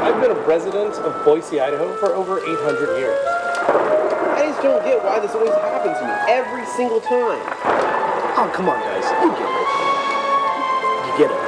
I've been a resident of Boise, Idaho for over 800 years. I just don't get why this always happens to me every single time. Oh, come on, guys. You get it. You get it, right?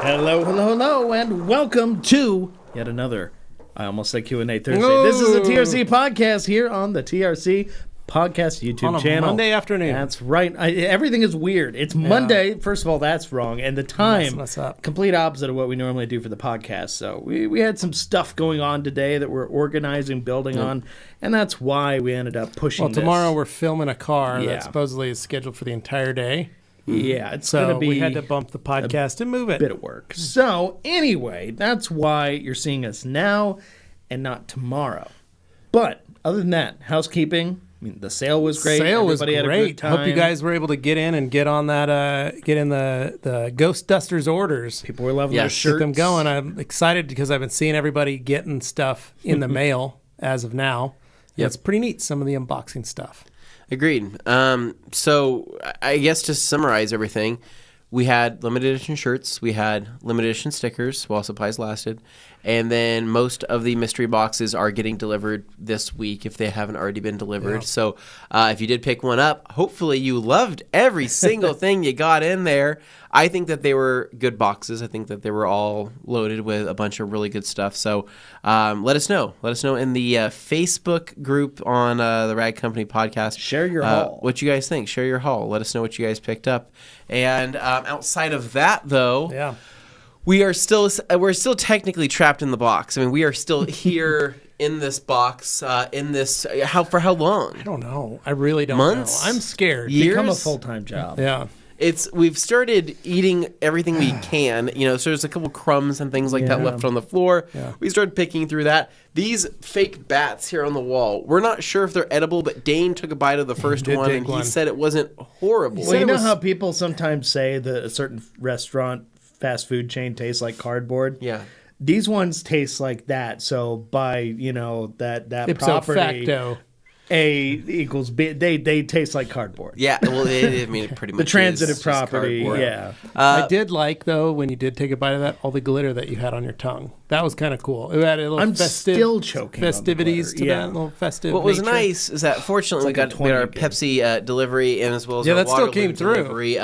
Hello, and welcome to yet another, I almost said Q&A Thursday. No. This is the TRC Podcast here on the TRC Podcast YouTube channel. Monday afternoon. That's right. Everything is weird. It's Monday. First of all, that's wrong. And the time, complete opposite of what we normally do for the podcast. So we had some stuff going on today that we're organizing, building on, and that's why we ended up pushing this. Well, tomorrow we're filming a car that supposedly is scheduled for the entire day. Yeah, it's going to be... we had to bump the podcast and move it. Bit of work. So, anyway, that's why you're seeing us now and not tomorrow. But, other than that, housekeeping, I mean, the sale was great. Everybody had a great time. Hope you guys were able to get in and get on that, get in the Ghost Dusters orders. People were loving their shirts. Get them going. I'm excited because I've been seeing everybody getting stuff in the mail as of now. Yeah, it's pretty neat, some of the unboxing stuff. Agreed. So I guess to summarize everything, we had limited edition shirts, we had limited edition stickers while supplies lasted, and then most of the mystery boxes are getting delivered this week if they haven't already been delivered. Yeah. So if you did pick one up, hopefully you loved every single thing you got in there. I think that they were good boxes. I think that they were all loaded with a bunch of really good stuff. So let us know. Let us know in the Facebook group on the Rag Company podcast. Share your haul. What you guys think. Share your haul. Let us know what you guys picked up. And outside of that, though, we're still technically trapped in the box. I mean, we are still here in this box. For how long? I don't know. I really don't Months? know. I'm scared. Years? Become a full-time job. Yeah. We've started eating everything we can, so there's a couple crumbs and things like that left on the floor. Yeah. We started picking through that. These fake bats here on the wall, we're not sure if they're edible, but Dane took a bite of the first one and he said it wasn't horrible. Well, you know how people sometimes say that a certain restaurant, fast food chain tastes like cardboard? Yeah. These ones taste like that, so by, that ipso property... facto. A equals B. They taste like cardboard. Yeah, well, it pretty much the transitive is property. Yeah, I did like though when you did take a bite of that, all the glitter that you had on your tongue. That was kind of cool. It had a little still choking festivities to that, little festive. What was nice is that fortunately we got our Pepsi delivery and as well as our that water still came through delivery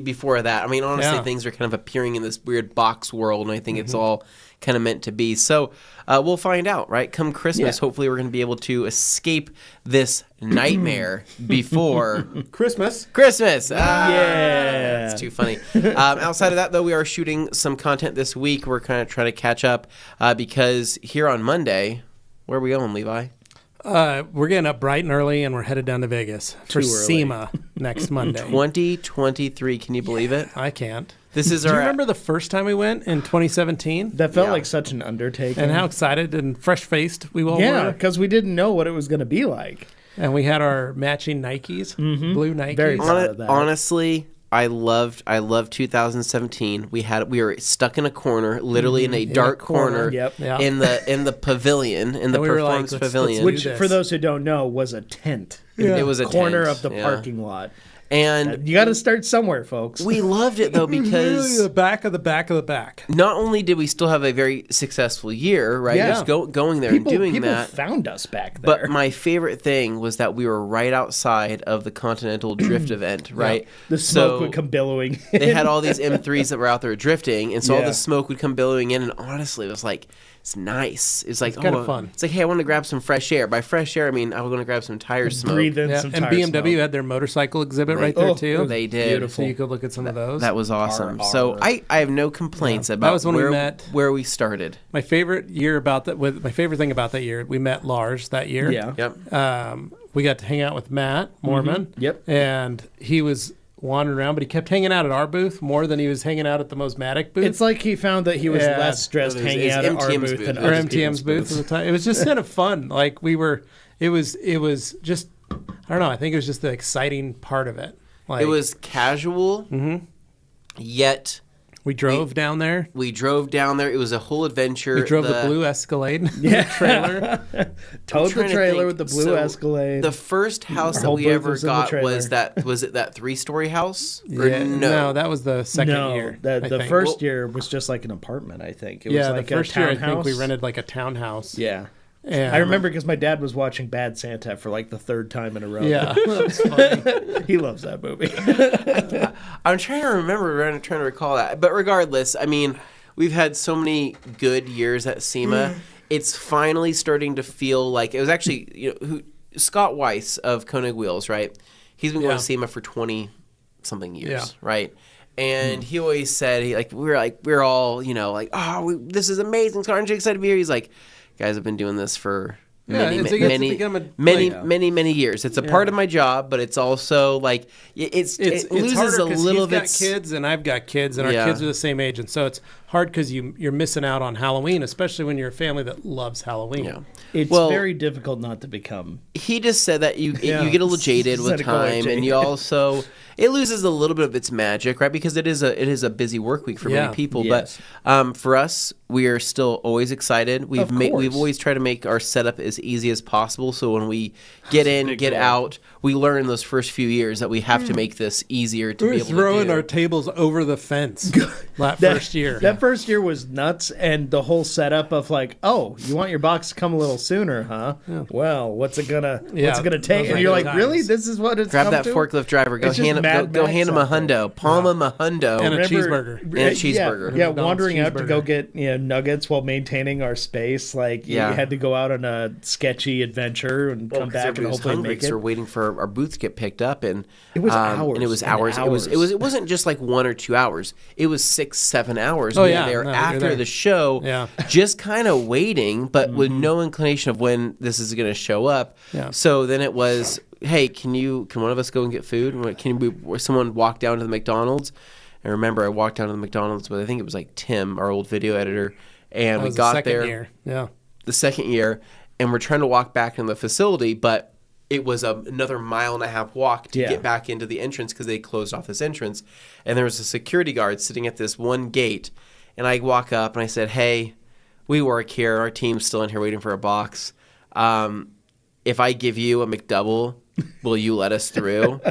before that. I mean, honestly, things are kind of appearing in this weird box world, and I think it's all kind of meant to be. So we'll find out, right? Come Christmas, hopefully we're going to be able to escape this nightmare before Christmas. It's too funny. Outside of that, though, we are shooting some content this week. We're kind of trying to catch up because here on Monday, where are we going, Levi? We're getting up bright and early, and we're headed down to Vegas for SEMA next Monday. 2023. Can you believe it? I can't. Do you remember the first time we went in 2017? That felt like such an undertaking. And how excited and fresh-faced we all were. Yeah, because we didn't know what it was going to be like. And we had our matching Nikes, blue Nikes. Very proud of that. Honestly, I loved 2017. We were stuck in a corner, literally in a dark corner, in the pavilion, in the performance pavilion, which for those who don't know was a tent. It was a corner tent, of the parking lot. And you got to start somewhere, folks. We loved it though because really the back of the back of the back. Not only did we still have a very successful year, right? Yeah. Just going there and doing that. People found us back there. But my favorite thing was that we were right outside of the Continental Drift event, right? The smoke would come billowing in. They had all these M3s that were out there drifting, and so all the smoke would come billowing in, and honestly, it was like, it's nice. It's like, kind of fun. It's like, hey, I want to grab some fresh air. By fresh air, I mean I was going to grab some tire smoke. Breathe in some tire BMW smoke. had their motorcycle exhibit right there too. They did. Beautiful. So you could look at some of those. That was awesome. So I have no complaints about where we started. My favorite thing about that year, we met Lars that year. Yeah. Yep. We got to hang out with Matt Mormon. Yep. And he was wandering around, but he kept hanging out at our booth more than he was hanging out at the Mosmatic booth. It's like he found that he was less stressed hanging out at our booth than or MTM's booth at the time. It was just kind of fun. Like it was just, I don't know. I think it was just the exciting part of it. Like, it was casual, yet We drove down there. We drove down there. It was a whole adventure. We drove the blue Escalade trailer. Towed the trailer with the blue Escalade. The first house that we ever got was that 3-story house? Or no, that was the second year. The first year was just like an apartment, I think. It was like the first a year I townhouse. think we rented like a townhouse. Yeah. And I remember because my dad was watching Bad Santa for like the third time in a row. Yeah, that's funny. He loves that movie. I'm trying to remember, I'm trying to recall that. But regardless, I mean, we've had so many good years at SEMA. It's finally starting to feel like it was actually, Scott Weiss of Koenig Wheels, right? He's been going to SEMA for 20-something years, right? And he always said, we're all, this is amazing. Scott, aren't you excited to be here? He's like, guys, I've been doing this for many years. It's a part of my job, but it's also like it loses a little bit. He's got kids and I've got kids, and our kids are the same age, and so it's hard because you're missing out on Halloween, especially when you're a family that loves Halloween. Yeah. It's very difficult not to become. He just said that you get a little jaded with time, and you also it loses a little bit of its magic, right? Because it is a busy work week for many people. Yes. But for us, we are still always excited. We've always tried to make our setup as easy as possible. So when we get in, get out, we learn those first few years that we have to make this easier to be able to do. We're throwing our tables over the fence that first year. That first year was nuts, and the whole setup of like, oh, you want your box to come a little sooner, huh? Yeah. Well, what's it gonna take? And you're like, really? This is what it's grab come that to? Forklift driver, go hand him a hundo, palm him a hundo, and a cheeseburger. Yeah, wandering out to go get nuggets while maintaining our space. Like you had to go out on a sketchy adventure and come back and hopefully make it. So we're waiting for our booths to get picked up, and it was hours. And it was hours. It wasn't just like 1 or 2 hours. It was 6-7 hours. Oh, we were there after the show, just kind of waiting, but with no inclination of when this is going to show up. Yeah. So then it was, hey, can one of us go and get food? Can someone walk down to the McDonald's? And remember, I walked down to the McDonald's with, I think it was like Tim, our old video editor, and we got there. The second year, and we're trying to walk back in the facility, but it was another 1.5 mile walk to get back into the entrance because they closed off this entrance. And there was a security guard sitting at this one gate. And I walk up and I said, hey, we work here. Our team's still in here waiting for a box. If I give you a McDouble, will you let us through?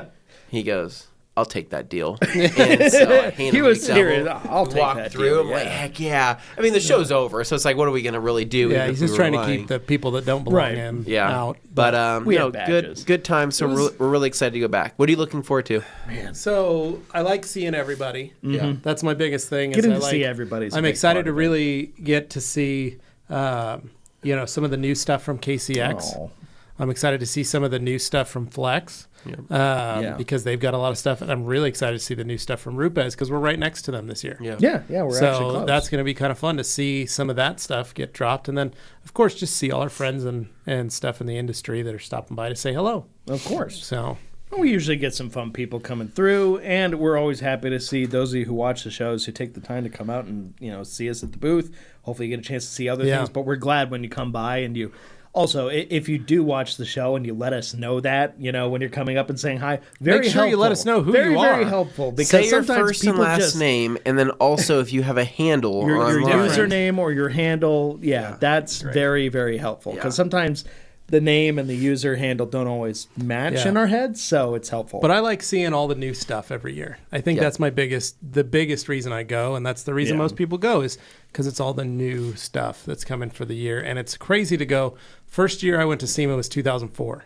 He goes, I'll take that deal. And so I handed he was serious. I'll take that through. deal. I'm like, heck yeah. I mean, the show's over, so it's like, what are we going to really do? Yeah, he's just trying to keep the people that don't belong in out. But good time. So we're really excited to go back. What are you looking forward to? Man, so I like seeing everybody. Yeah, that's my biggest thing. Getting to see everybody. I'm excited to really get to see, some of the new stuff from KCX. Oh. I'm excited to see some of the new stuff from Flex. Because they've got a lot of stuff, and I'm really excited to see the new stuff from Rupes because we're right next to them this year. We're actually close. That's going to be kind of fun to see some of that stuff get dropped, and then of course just see all our friends and stuff in the industry that are stopping by to say hello. Of course. So we usually get some fun people coming through, and we're always happy to see those of you who watch the shows who take the time to come out and see us at the booth. Hopefully you get a chance to see other things, but we're glad when you come by and you. Also, if you do watch the show and you let us know that, when you're coming up and saying hi, make sure you let us know who you are. Very helpful. Because say your first and last name, and then also if you have a handle your online. username or your handle, that's very, very helpful. Because sometimes the name and the user handle don't always match in our heads, so it's helpful. But I like seeing all the new stuff every year. I think that's the biggest reason I go, and that's the reason most people go is because it's all the new stuff that's coming for the year. And it's crazy to go. First year I went to SEMA was 2004.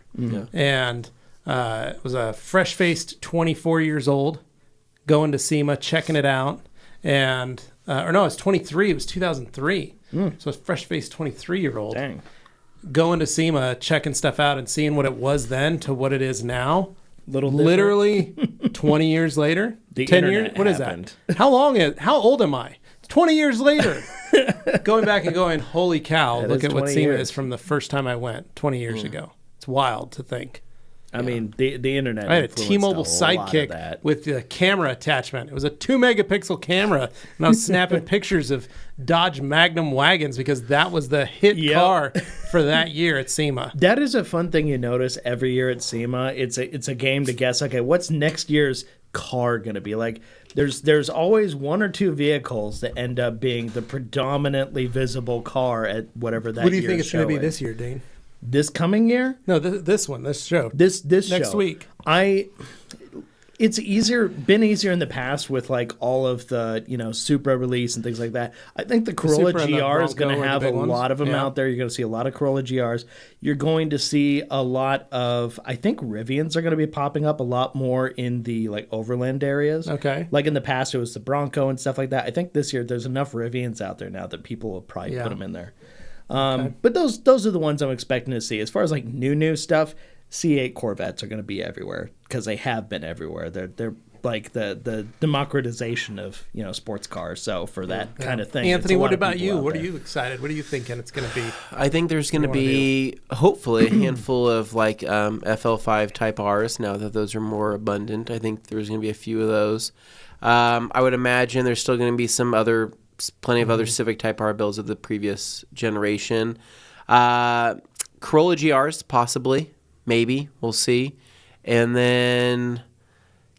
And it was a fresh-faced 24 years old going to SEMA, checking it out. And, it's 23. It was 2003. So it's fresh-faced 23-year-old. Dang. Going to SEMA, checking stuff out and seeing what it was then to what it is now. Literally 20 years later. 10 years. What happened. Is that? How old am I? 20 years later. Going back and going, holy cow, look at what SEMA is from the first time I went 20 years ago. It's wild to think. I mean, the internet. I had a T-Mobile Sidekick with the camera attachment. It was a 2-megapixel camera, and I was snapping pictures of Dodge Magnum wagons because that was the hit car for that year at SEMA. That is a fun thing you notice every year at SEMA. It's a game to guess. Okay, what's next year's car going to be like? There's always one or two vehicles that end up being the predominantly visible car at whatever that. What do you think it's going to be this year, Dane? This coming year? No, this one, this show. This next show. Week. It's been easier in the past with like all of the, Supra release and things like that. I think the Corolla GR is going to have a lot of them out there. You're going to see a lot of Corolla GRs. You're going to see a lot of, I think Rivians are going to be popping up a lot more in the like overland areas. Okay. Like in the past, it was the Bronco and stuff like that. I think this year there's enough Rivians out there now that people will probably put them in there. But those are the ones I'm expecting to see. As far as like new stuff, C8 Corvettes are going to be everywhere because they have been everywhere. They're like the democratization of sports cars. So for that kind of thing, Anthony, what about you? What are you excited? What are you thinking it's going to be? I think there's going to be hopefully a handful of like FL5 Type Rs now that those are more abundant. I think there's going to be a few of those. I would imagine there's still going to be plenty of other Civic Type R builds of the previous generation. Corolla GRs possibly. Maybe. We'll see. And then,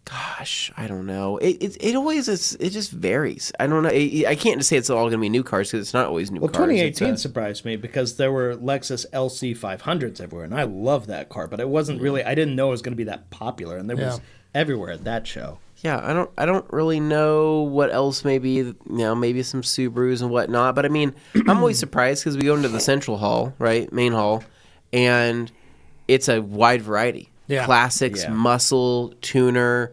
gosh, I don't know. It always is. It just varies. I don't know. I can't say it's all going to be new cars because it's not always new cars. Well, 2018 surprised me because there were Lexus LC 500s everywhere, and I love that car, but it wasn't really. I didn't know it was going to be that popular, and there was everywhere at that show. Yeah, I don't really know what else. Maybe maybe some Subarus and whatnot. But I mean, I'm always surprised because we go into the central hall, right, main hall, and it's a wide variety. Yeah. Classics, muscle, tuner,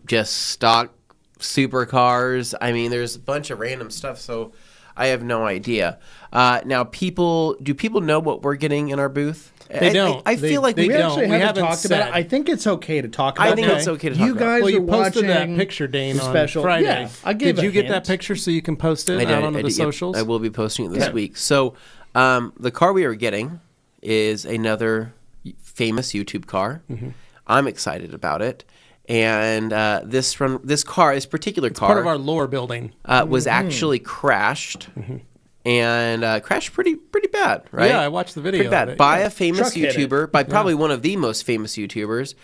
just stock supercars. I mean, there's a bunch of random stuff, so I have no idea. Now, do people know what we're getting in our booth? They don't. I feel like we actually haven't talked about it. I think it's okay to talk about it. I think it's okay to talk about it. You guys are watching that picture, Dane, on special. Friday. Yeah, Did you get that picture so you can post it out onto the socials? I will be posting it this week. So the car we are getting is another famous YouTube car. Mm-hmm. I'm excited about it. And this particular car, part of our lore building, was actually crashed. Mm-hmm. And crashed pretty bad, right? Yeah, I watched the video. Pretty bad. By a famous YouTuber, by probably one of the most famous YouTubers.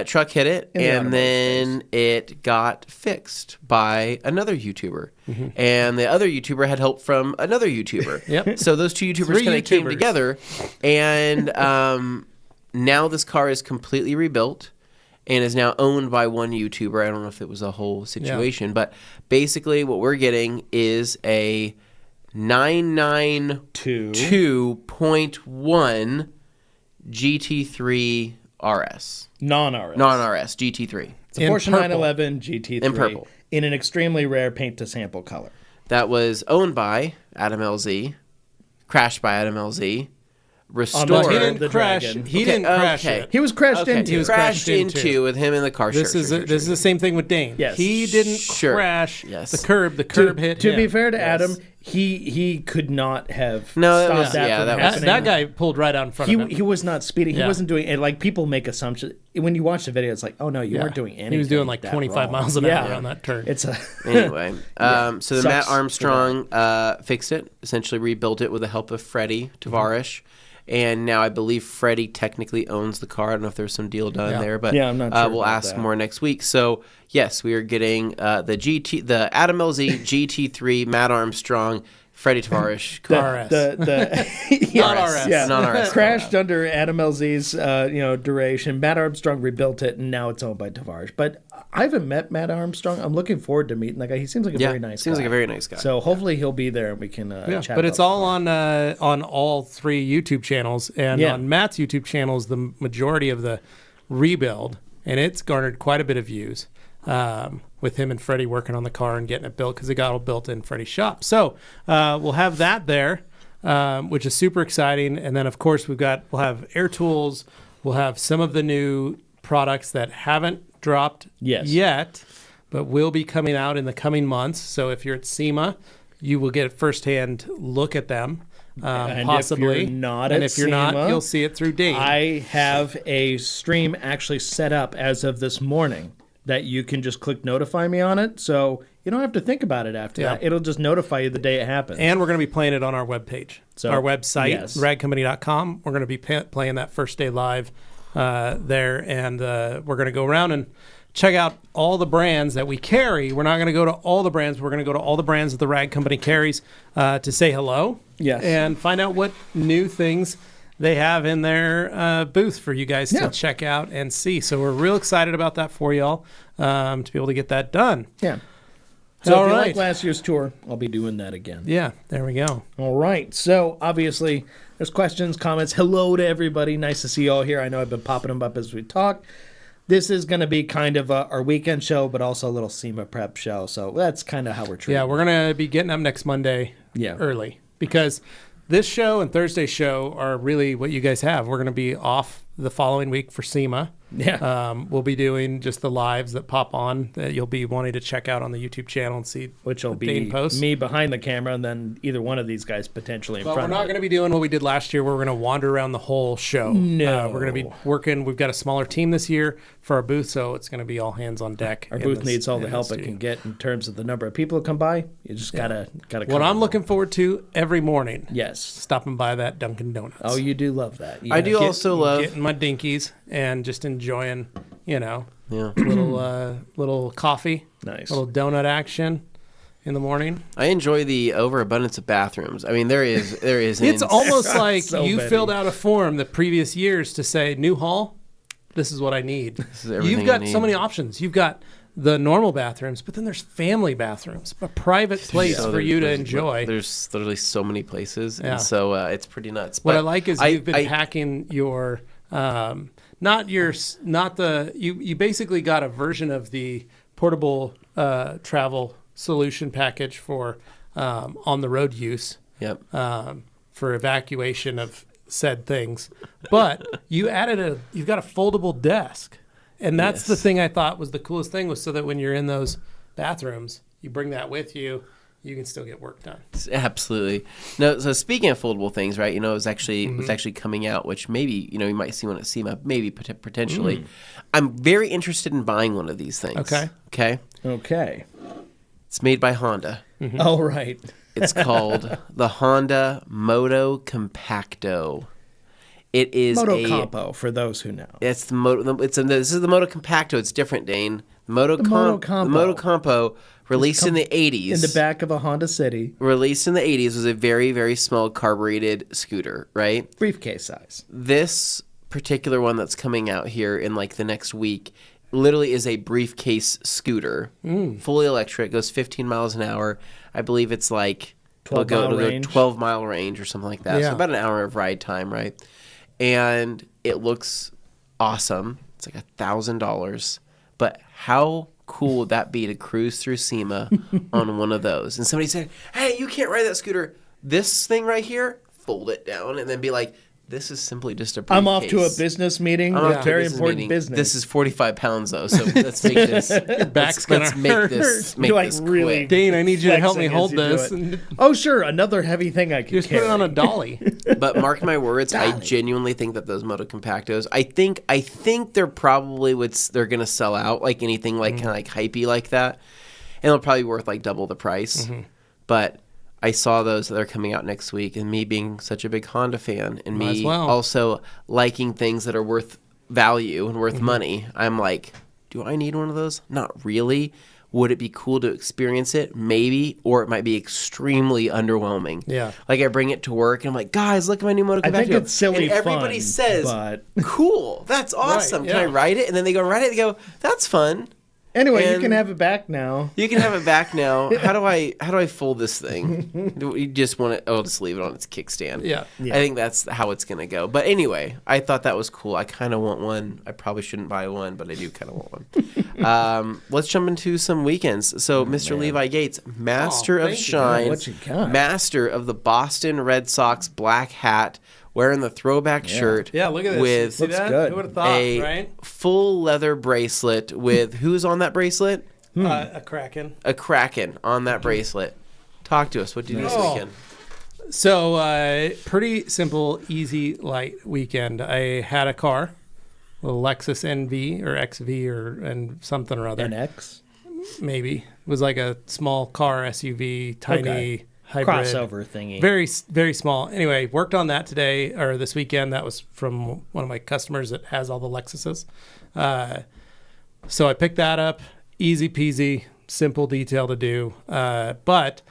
Truck hit it, and then it got fixed by another YouTuber. Mm-hmm. And the other YouTuber had help from another YouTuber. Yep. So those two YouTubers kind of came together, and now this car is completely rebuilt and is now owned by one YouTuber. I don't know if it was a whole situation, but basically what we're getting is a 992.1 GT3 RS. Non-RS GT3. It's a Porsche 911 GT3 in purple, in an extremely rare paint to sample color. That was owned by Adam LZ, crashed by Adam LZ, restored. He didn't crash. He didn't crash it. He was crashed into. He was crashed into with him in the car. This is the same thing with Dane. Yes. He didn't crash the curb. The curb hit him. To be fair to Adam, he could not have stopped that guy pulled right out in front of him. He was not speeding. He wasn't doing it. Like, people make assumptions. When you watch the video, it's like, oh no, you weren't doing anything. He was doing like 25 miles an hour on that turn. Anyway, so the Matt Armstrong fixed it, essentially rebuilt it with the help of Freddie Tavares. And now I believe Freddie technically owns the car. I don't know if there's some deal done there, but I'm not sure we'll ask more next week. So yes, we are getting the Adam LZ GT3 Matt Armstrong Freddie Tavares car. Non-RS. Crashed under Adam LZ's duration. Matt Armstrong rebuilt it, and now it's owned by Tavares. But I haven't met Matt Armstrong. I'm looking forward to meeting that guy. He seems like a very nice guy. Seems like a very nice guy. So hopefully he'll be there and we can chat. But it's all on all three YouTube channels, and on Matt's YouTube channel is the majority of the rebuild, and it's garnered quite a bit of views. With him and Freddie working on the car and getting it built because it got all built in Freddie's shop. So we'll have that there, which is super exciting. And then, of course, we'll have air tools. We'll have some of the new products that haven't dropped yet, but will be coming out in the coming months. So if you're at SEMA, you will get a firsthand look at them. And possibly. if you're not and at if you're not, SEMA, you'll see it through Dane. I have a stream actually set up as of this morning that you can just click notify me on it. So you don't have to think about it after that. It'll just notify you the day it happens. And we're going to be playing it on our webpage. So, our website, radcompany.com. We're going to be playing that first day live there. And we're going to go around and check out all the brands that we carry. We're not going to go to all the brands. We're going to go to all the brands that the Rag Company carries to say hello. Yes. And find out what new things they have in their booth for you guys to check out and see. So we're real excited about that for y'all to be able to get that done. Yeah. So if you like last year's tour, I'll be doing that again. Yeah, there we go. All right. So obviously there's questions, comments. Hello to everybody. Nice to see you all here. I know I've been popping them up as we talk. This is going to be kind of our weekend show, but also a little SEMA prep show. So that's kind of how we're treating it. Yeah, we're going to be getting up next Monday early because this show and Thursday's show are really what you guys have. We're going to be off the following week for SEMA. Yeah. We'll be doing just the lives that pop on that you'll be wanting to check out on the YouTube channel and see. Which will be me behind the camera and then either one of these guys potentially in front of But we're not going to be doing what we did last year where we're going to wander around the whole show. No. We're going to be working. We've got a smaller team this year for our booth, so it's going to be all hands on deck. Our booth needs all the help it can get in terms of the number of people that come by. You just gotta come. What I'm looking forward to every morning. Yes. Stopping by that Dunkin' Donuts. Oh, you do love that. I do also love getting my dinkies and just enjoying, little coffee, nice, little donut action in the morning. I enjoy the overabundance of bathrooms. I mean, there is. It's almost like so you many. filled out a form the previous years to say, new hall, this is what I need. This is everything You've got I need. so many options. You've got the normal bathrooms, but then there's family bathrooms, a private place for you to enjoy. There's literally so many places, Yeah. and so it's pretty nuts. What But I like is you've been packing your you basically got a version of the portable travel solution package for on the road use. Yep. For evacuation of said things, but you've got a foldable desk, and that's the thing I thought was the coolest thing was so that when you're in those bathrooms, you bring that with you. You can still get work done. Absolutely. No. So speaking of foldable things, right? It's actually coming out, which maybe you might see one at SEMA, maybe potentially. I'm very interested in buying one of these things. Okay. It's made by Honda. Mm-hmm. All right. It's called the Honda Moto Compacto. It is Moto Compo for those who know. It's the Moto. This is the Moto Compacto. It's different, Dane. The Moto Compo. Released in the 80s. In the back of a Honda City. Released in the 80s was a very, very small carbureted scooter, right? Briefcase size. This particular one that's coming out here in like the next week literally is a briefcase scooter. Fully electric, goes 15 miles an hour. I believe it's like 12-mile range or something like that. Yeah. So about an hour of ride time, right? And it looks awesome. It's like $1,000. But how cool would that be to cruise through SEMA on one of those? And somebody said, hey, you can't ride that scooter. This thing right here, fold it down and then be like, this is simply just a briefcase. I'm off to a business meeting. Very important business. This is 45 pounds, though, so let's make this. Your back's going to hurt. Make this really quick. Dane, I need you to help me hold this. Oh, sure. Another heavy thing I can Just carry. put it on a dolly. But mark my words, I genuinely think that those Moto Compactos, I think they're probably they're going to sell out like anything like kind of like hypey like that. And they'll probably be worth like double the price. But I saw those that are coming out next week, and me being such a big Honda fan and me also liking things that are worth value and worth money, I'm like, do I need one of those? Not really. Would it be cool to experience it? Maybe. Or it might be extremely underwhelming. Yeah. Like I bring it to work and I'm like, guys, look at my new Moto Compacto. I think it's silly and everybody fun, says, but... cool, that's awesome. Right, Can I ride it? And then they go ride it and they go, that's fun. Anyway, you can have it back now. You can have it back now. How do I fold this thing? You just want it? Oh, just leave it on its kickstand. Yeah. I think that's how it's gonna go. But anyway, I thought that was cool. I kind of want one. I probably shouldn't buy one, but I do kind of want one. Let's jump into some weekends. So, Mr. Levi Gates, Master of Shine, What you got? Master of the Boston Red Sox black hat, wearing the throwback shirt. Yeah, look at this. With See that? good. Who would have thought, a right? full leather bracelet with who's on that bracelet? A Kraken. A Kraken on that bracelet. Talk to us. What did you do this weekend? So pretty simple, easy, light weekend. I had a car, a Lexus NV or XV and something or other. NX? Maybe. It was like a small car SUV, tiny hybrid. Crossover thingy. Very, very small. Anyway, worked on that today or this weekend. That was from one of my customers that has all the Lexuses. So I picked that up. Easy peasy, simple detail to do. But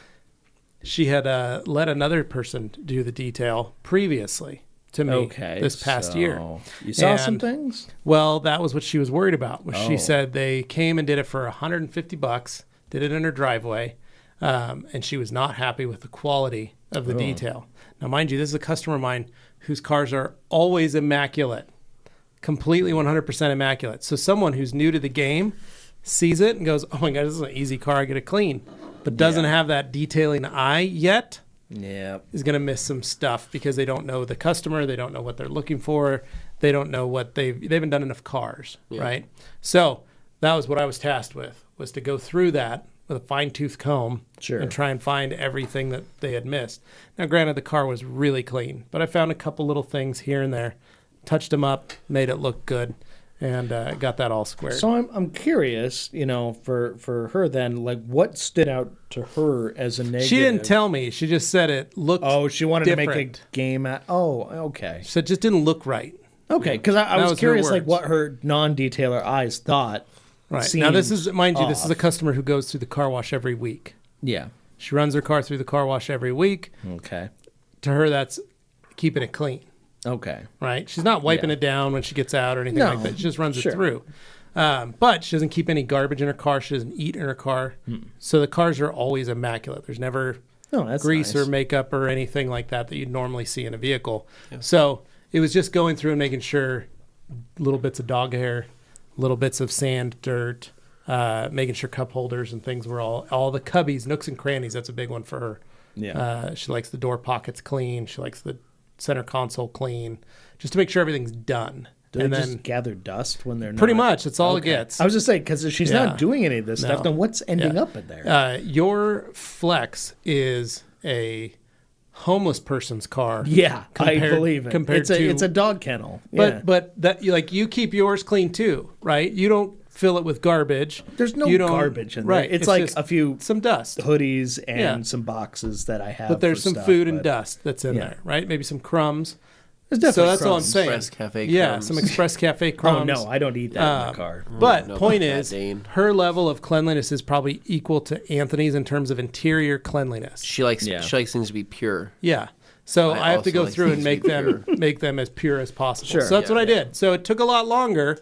she had let another person do the detail previously to me this past year. You saw some things? Well, that was what she was worried about. She said they came and did it for $150, did it in her driveway, and she was not happy with the quality of the detail. Now, mind you, this is a customer of mine whose cars are always immaculate, completely 100% immaculate. So someone who's new to the game sees it and goes, oh my God, this is an easy car, I get it clean, but doesn't have that detailing eye yet. Is going to miss some stuff because they don't know the customer, they don't know what they're looking for, they don't know what they haven't done enough cars, right? So that was what I was tasked with, was to go through that with a fine-tooth comb and try and find everything that they had missed. Now, granted, the car was really clean, but I found a couple little things here and there, touched them up, made it look good, and got that all squared. So I'm curious, for her then, like what stood out to her as a negative? She didn't tell me. She just said it looked she wanted different. to make a game at. Oh, okay. So it just didn't look right. Okay, because I was curious, like what her non-detailer eyes thought. Right. Now this is, mind you, this is a customer who goes through the car wash every week. Yeah. She runs her car through the car wash every week. Okay. To her, that's keeping it clean. Okay. Right? She's not wiping it down when she gets out or anything like that. She just runs it through. But she doesn't keep any garbage in her car. She doesn't eat in her car. So the cars are always immaculate. There's never grease or makeup or anything like that you'd normally see in a vehicle. Yeah. So it was just going through and making sure little bits of dog hair, little bits of sand, dirt, making sure cup holders and things were all the cubbies, nooks and crannies. That's a big one for her. Yeah. She likes the door pockets clean. She likes the center console clean, just to make sure everything's done. Do they just gather dust when they're not? Pretty much. That's all it gets. I was just saying, because if she's not doing any of this stuff, then what's ending up in there? Your Flex is a homeless person's car. Yeah, I believe it. It's a dog kennel. But that you keep yours clean too, right? You don't fill it with garbage. There's no garbage in there. Right. It's like some dust, hoodies, and some boxes that I have. But there's some food and dust that's in there, right? Maybe some crumbs. There's definitely so that's crumbs. all I'm saying. Express Cafe crumbs. Yeah, some Express Cafe crumbs. Oh no, I don't eat that in the car. But point is, her level of cleanliness is probably equal to Anthony's in terms of interior cleanliness. She likes things to be pure. Yeah. So I have to go through and make them as pure as possible. Sure. So that's what I did. So it took a lot longer,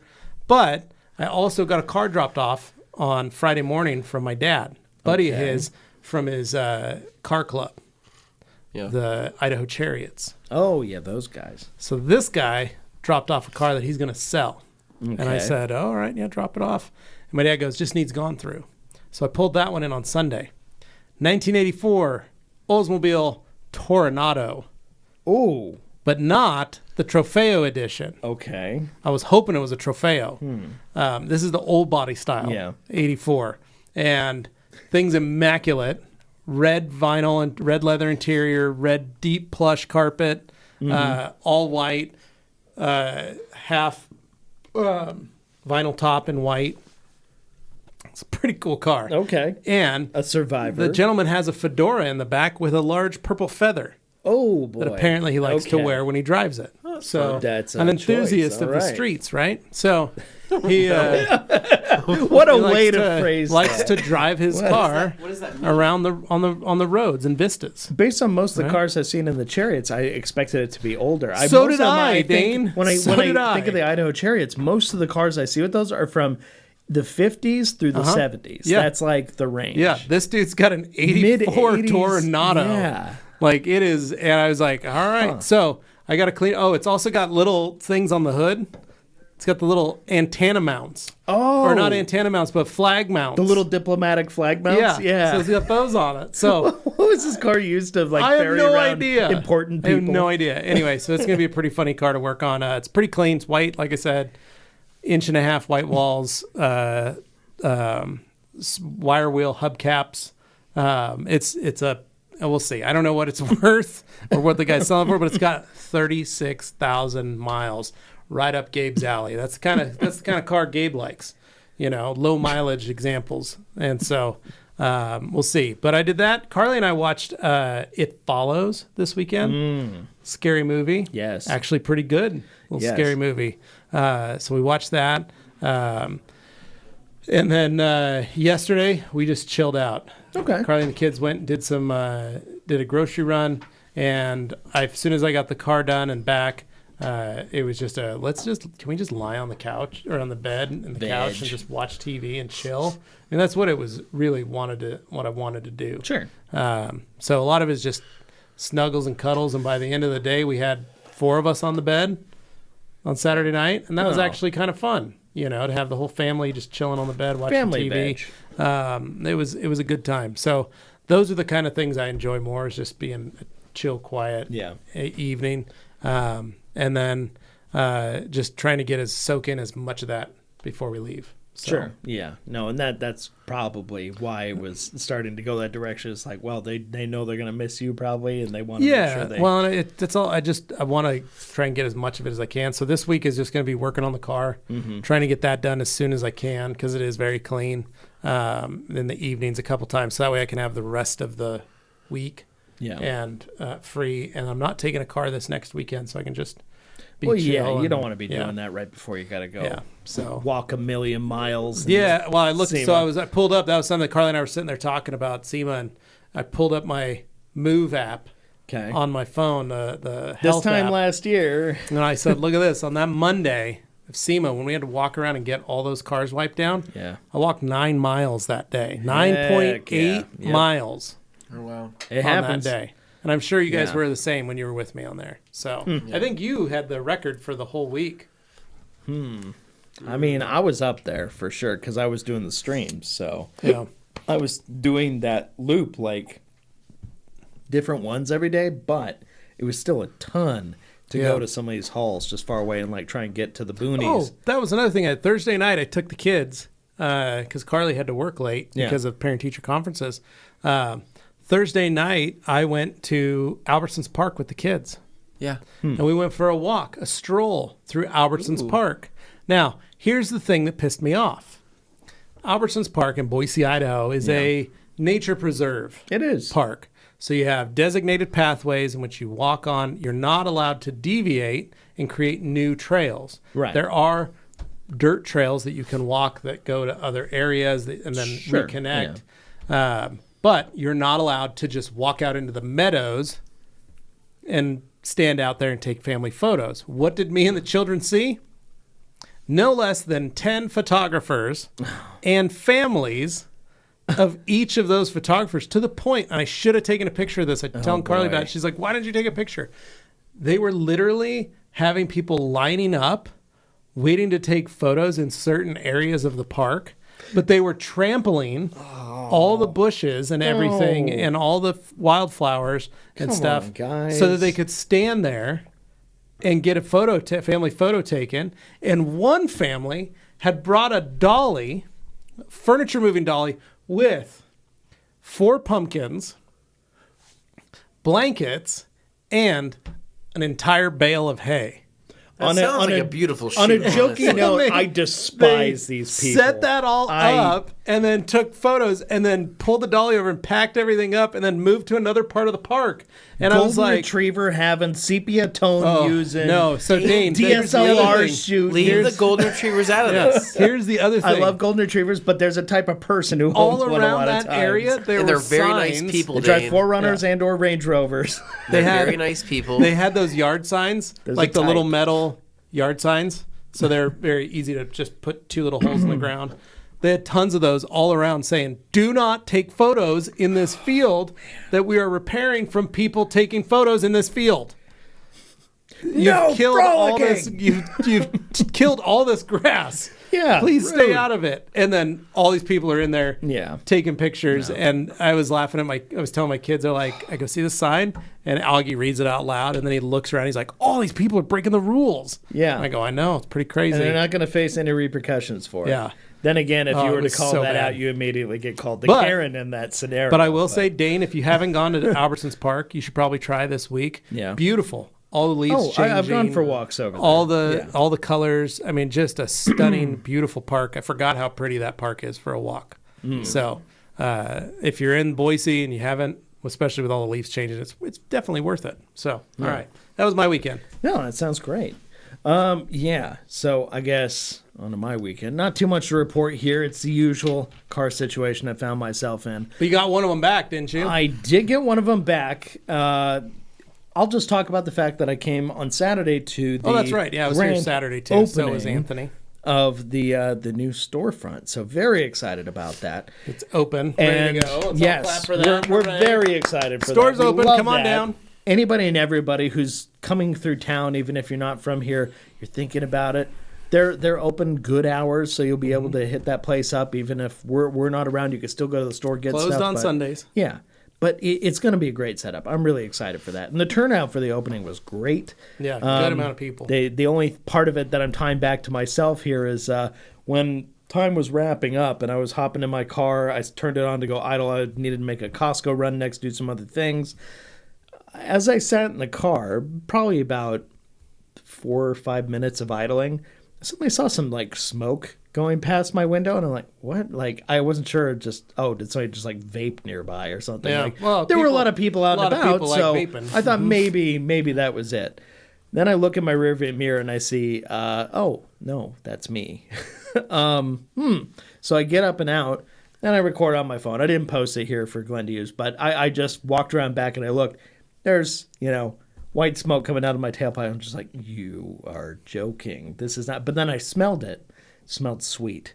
but I also got a car dropped off on Friday morning from my dad, buddy of his, from his car club, the Idaho Chariots. Oh, yeah, those guys. So this guy dropped off a car that he's going to sell. Okay. And I said, all right, drop it off. And my dad goes, just needs gone through. So I pulled that one in on Sunday. 1984 Oldsmobile Toronado. Oh. But not the Trofeo edition. Okay. I was hoping it was a Trofeo. This is the old body style, 84. And thing's immaculate. Red vinyl and red leather interior, red deep plush carpet, all white, half vinyl top in white. It's a pretty cool car. Okay. And a survivor. The gentleman has a fedora in the back with a large purple feather. Oh, boy. That apparently he likes to wear when he drives it. So that's an enthusiast of the streets, right? So he what a way to phrase likes that. To drive his car around on the roads and vistas. Based on most of the cars I've seen in the Chariots, I expected it to be older. So did I, Dane. When I think of the Idaho Chariots, most of the cars I see with those are from the 50s through the 70s. Yeah. That's like the range. Yeah, this dude's got an 84 Mid-80s, Toronado. Yeah. Like it is, and I was like, all right. So I got to clean. Oh, it's also got little things on the hood. It's got the little antenna mounts. Oh. Or not antenna mounts, but flag mounts. The little diplomatic flag mounts? Yeah. So it's got those on it. So what was this car used to ferry around important people? I have no idea. Anyway, so it's going to be a pretty funny car to work on. It's pretty clean. It's white, like I said. 1.5 white walls, wire wheel hubcaps. It's a and we'll see. I don't know what it's worth or what the guy's selling for, but it's got 36,000 miles right up Gabe's alley. That's the kind of car Gabe likes, low mileage examples. And so we'll see. But I did that. Carly and I watched It Follows this weekend. Scary movie. Yes. Actually pretty good. Scary movie. So we watched that. And then yesterday we just chilled out. Okay. Carly and the kids went and did a grocery run. And as soon as I got the car done and back, it was just can we just lie on the couch or on the bed and the couch and just watch TV and chill? I mean, that's what it was really what I wanted to do. Sure. So a lot of it is just snuggles and cuddles. And by the end of the day, we had 4 of us on the bed on Saturday night. And that was actually kind of fun, to have the whole family just chilling on the bed, watching family TV. Bench. It was a good time. So those are the kind of things I enjoy more, is just being a chill, quiet evening. And then just trying to soak in as much of that before we leave. So. Sure. Yeah. No, and that's probably why it was starting to go that direction. It's like, well, they know they're going to miss you probably, and they want to make sure they... Well, that's all. I want to try and get as much of it as I can. So this week is just going to be working on the car, trying to get that done as soon as I can, because it is very clean. In the evenings a couple times, so that way I can have the rest of the week and free. And I'm not taking a car this next weekend, so I can just be chill. You don't want to be doing that right before you got to go. Yeah. So walk a million miles. Yeah. Well, I looked. SEMA. So I pulled up. That was something that Carly and I were sitting there talking about SEMA, and I pulled up my Move app. Okay. On my phone, the health this time app. Last year, and I said, "Look at this." On that Monday of SEMA, when we had to walk around and get all those cars wiped down, I walked 9 miles that day. 9.8 miles. Oh wow! It happens that day. And I'm sure you guys were the same when you were with me on there. So I think you had the record for the whole week. I mean, I was up there for sure because I was doing the streams. So I was doing that loop, like different ones every day, but it was still a ton to go to some of these halls just far away and like try and get to the boonies. Oh, that was another thing. Thursday night, I took the kids because Carly had to work late because of parent-teacher conferences. Thursday night, I went to Albertsons Park with the kids. Yeah. And we went for a stroll through Albertsons Park. Now, here's the thing that pissed me off. Albertsons Park in Boise, Idaho is a nature preserve. It is. Park. So you have designated pathways in which you walk on. You're not allowed to deviate and create new trails. Right. There are dirt trails that you can walk that go to other areas and then reconnect. Yeah. But you're not allowed to just walk out into the meadows and stand out there and take family photos. What did me and the children see? No less than 10 photographers and families of each of those photographers, to the point, and I should have taken a picture of this. I'm telling Carly about it. She's like, why didn't you take a picture? They were literally having people lining up, waiting to take photos in certain areas of the park, but they were trampling all the bushes and everything and all the wildflowers and stuff so that they could stand there and get a family photo taken. And one family had brought a dolly, furniture moving dolly, with 4 pumpkins, blankets, and an entire bale of hay. That sounds like a beautiful shoot. On a joking note, I despise these people. Set that all up and then took photos and then pulled the dolly over and packed everything up and then moved to another part of the park. And Golden I was like, Retriever having sepia tone using. No, so Dane, DSLR shoot. Leave the Golden Retrievers out of this. Here's the other thing. I love Golden Retrievers, but there's a type of person who owns one a lot of times. All around that area, they're very nice people. They drive 4Runners and or Range Rovers. They're very nice people. They had those yard signs, like the little metal yard signs. So they're very easy to just put 2 little holes in the ground. They had tons of those all around saying, do not take photos in this field that we are repairing from people taking photos in this field. You've killed all this grass. Yeah, please rude. stay out of it. And then all these people are in there taking pictures. No. And I was laughing I was telling my kids, they're like, I go, see the sign? And Augie reads it out loud. And then he looks around. He's like, all these people are breaking the rules. Yeah. And I go, I know. It's pretty crazy. And they're not going to face any repercussions for it. Yeah. Then again, if you were to call that out, you immediately get called the Karen in that scenario. But I will say, Dane, if you haven't gone to Albertsons Park, you should probably try this week. Yeah. Beautiful. All the leaves changing. I've gone for walks over there. All the colors. I mean, just a stunning, beautiful park. I forgot how pretty that park is for a walk. So if you're in Boise and you haven't, especially with all the leaves changing, it's definitely worth it. So, all right. That was my weekend. No, that sounds great. So I guess on my weekend, not too much to report here. It's the usual car situation I found myself in. But you got one of them back, didn't you? I did get one of them back. I'll just talk about the fact that I came on Saturday to the that's right. Yeah, I was here Saturday too. So was Anthony. Of the new storefront. So very excited about that. It's open, ready to go. Let's clap for that. We're very excited for Store's that. Store's open. Come on down. Anybody and everybody who's coming through town, even if you're not from here, you're thinking about it. They're open good hours, so you'll be able to hit that place up. Even if we're not around, you can still go to the store, get closed stuff. On Sundays. Yeah, but it's going to be a great setup. I'm really excited for that, and the turnout for the opening was great. Yeah, good amount of people. The only part of it that I'm tying back to myself here is when time was wrapping up and I was hopping in my car, I turned it on to go idle. I needed to make a Costco run next, do some other things. As I sat in the car, probably about 4 or 5 minutes of idling, I suddenly saw some smoke going past my window, and I'm like, what? I wasn't sure. Did somebody just vape nearby or something? Yeah. There were a lot of people out and about, so vaping. I thought maybe that was it. Then I look in my rearview mirror and I see, oh no, that's me. So I get up and out, and I record on my phone. I didn't post it here for Glenn to use, but I just walked around back and I looked. There's, white smoke coming out of my tailpipe. I'm just like, you are joking. This is not. But then I smelled it. It smelled sweet.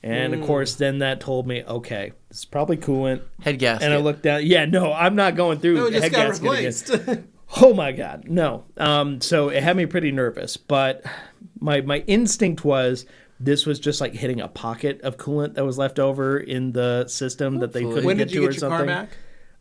And, of course, then that told me, okay, this is probably coolant. Head gasket. And I looked down. Yeah, no, I'm not going through head gasket replaced. again. Oh, my God. No. So it had me pretty nervous. But my instinct was this was just hitting a pocket of coolant that was left over in the system that they couldn't when get did you to or get your something. car back?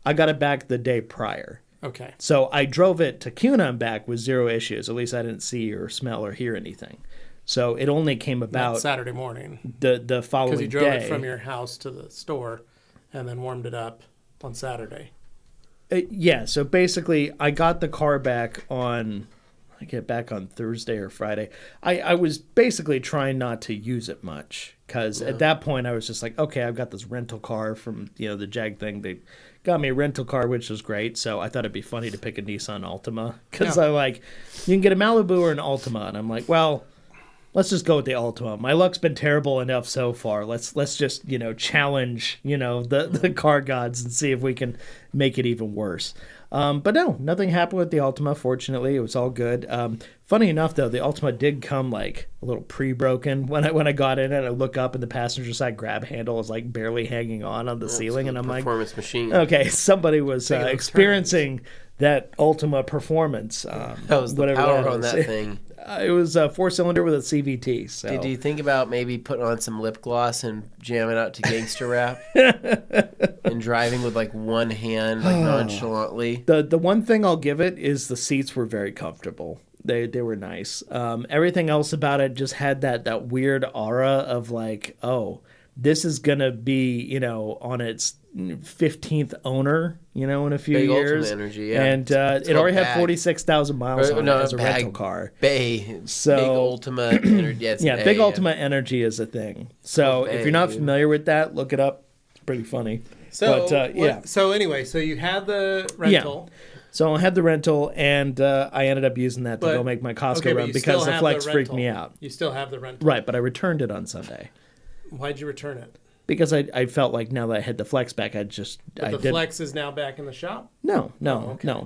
I got it back the day prior. Okay. So I drove it to Kuna and back with zero issues. At least I didn't see or smell or hear anything. So it only came about Not Saturday morning. The following day. Because you drove it from your house to the store and then warmed it up on Saturday. Yeah. So basically, I got the car back on. I get back on Thursday or Friday. I was basically trying not to use it much because at that point I was just like, okay, I've got this rental car from the Jag thing. They got me a rental car, which was great. So I thought it'd be funny to pick a Nissan Altima because you can get a Malibu or an Altima, and I'm like, well, let's just go with the Altima. My luck's been terrible enough so far. Let's just challenge the car gods and see if we can make it even worse. But no, nothing happened with the Altima, fortunately. It was all good. Funny enough, though, the Altima did come a little pre-broken. When I got in it, I look up and the passenger side grab handle is barely hanging on the ceiling. And I'm performance machine. Okay, somebody was experiencing that Altima performance. That was the power on that thing. It was a 4-cylinder with a CVT. So. Did you think about maybe putting on some lip gloss and jamming out to gangster rap and driving with one hand nonchalantly? The one thing I'll give it is the seats were very comfortable. They were nice. Everything else about it just had that weird aura of this is gonna be on its 15th owner in a few Big years. Ultimate energy, yeah. And it already had 46,000 miles on it as a rental car. So Big Ultimate energy. Yeah, Big Ultimate energy is a thing. So if you're not familiar with that, look it up. It's pretty funny. So So anyway, so you had the rental. Yeah. So I had the rental, and I ended up using that to go make my Costco run because the Flex freaked me out. You still have the rental. Right, but I returned it on Sunday. Why'd you return it? Because I felt like now that I had the Flex back, Flex is now back in the shop? No.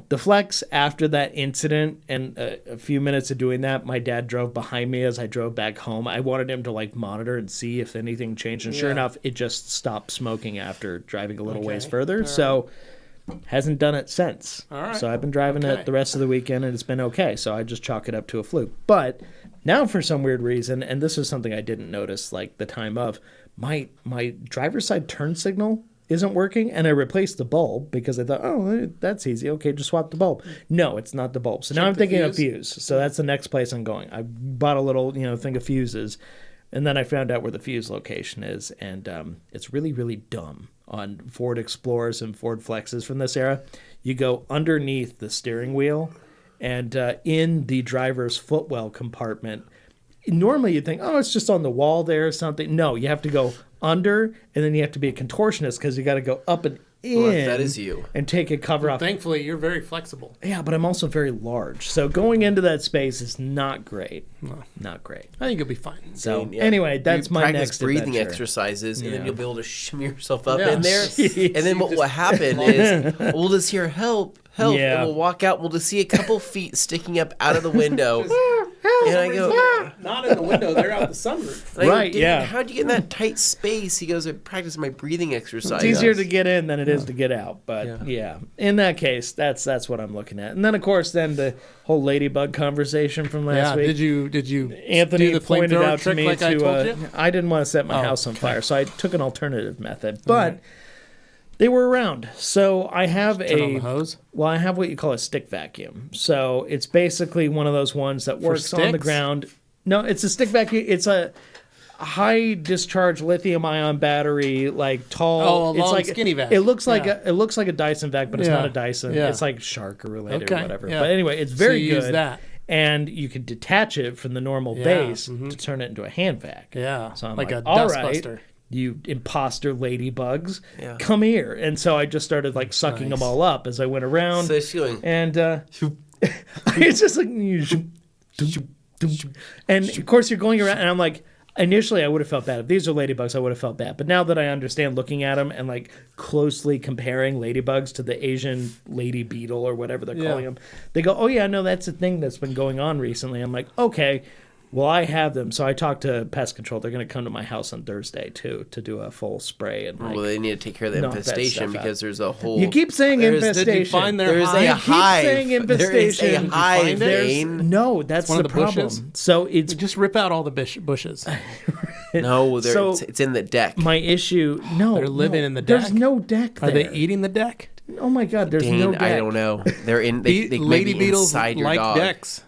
The Flex, after that incident and a few minutes of doing that, my dad drove behind me as I drove back home. I wanted him to monitor and see if anything changed. And sure enough, it just stopped smoking after driving a little ways further. Right. So hasn't done it since. All right. So I've been driving it the rest of the weekend, and it's been okay. So I just chalk it up to a fluke. But Now, for some weird reason, and this is something I didn't notice, like the time of, my driver's side turn signal isn't working, and I replaced the bulb because I thought, oh, that's easy. Okay, just swap the bulb. No, it's not the bulb. So now I'm thinking of fuse. So that's the next place I'm going. I bought a little, thing of fuses, and then I found out where the fuse location is, and it's really, really dumb on Ford Explorers and Ford Flexes from this era. You go underneath the steering wheel, and in the driver's footwell compartment, normally you'd think, oh, it's just on the wall there or something. No, you have to go under, and then you have to be a contortionist because you got to go up and in. Well, that is you. And take a cover off. Thankfully, you're very flexible. Yeah, but I'm also very large. So going into that space is not great. No. Not great. I think you'll be fine. So anyway, that's my next breathing adventure. exercises, and then you'll be able to shimmy yourself up in there. And then what will happen is we'll just hear help, and we'll walk out. We'll just see a couple feet sticking up out of the window. And I go, not in the window, they're out the sunroof. Right, yeah. How'd you get in that tight space? He goes, I practice my breathing exercise. It's easier to get in than it is to get out. But yeah, in that case, that's what I'm looking at. And then, of course, the whole ladybug conversation from last week. Did you Anthony do the pointed out to me like I told you? I didn't want to set my house on fire, so I took an alternative method. But they were around. So I have turn on the hose? Well, I have what you call a stick vacuum. So it's basically one of those ones that works on the ground. No, it's a stick vacuum. It's a high discharge lithium ion battery, like tall. Oh, a long, it's like skinny vac. It looks like a Dyson vac, but it's not a Dyson. Yeah. It's like Shark related or whatever. Yeah. But anyway, it's very so you good. Use that. And you can detach it from the normal base to turn it into a hand vac. Yeah, so I'm like a all dust right, buster. You imposter ladybugs, come here. And so I just started like sucking them all up as I went around. So it's feeling. And it's just like, and of course you're going around, and I'm like, initially I would have felt bad. If these are ladybugs, I would have felt bad. But now that I understand looking at them and like closely comparing ladybugs to the Asian lady beetle or whatever they're calling them, they go, oh yeah, no, that's a thing that's been going on recently. I'm like, okay. Well, I have them, so I talked to pest control. They're going to come to my house on Thursday too to do a full spray and well, they need to take care of the infestation because there's a whole. You keep saying infestation. Did you find their hive? You keep saying infestation. There is a hive, Dane. No, that's one the of the problem. bushes? So it's just rip out all the bushes. No, it's in the deck. My issue. No, they're living in the deck. There's no deck there. Are they eating the deck? Oh my God, there's Dane, no deck. I don't know. They're in. They lady beetles inside your like dog. decks.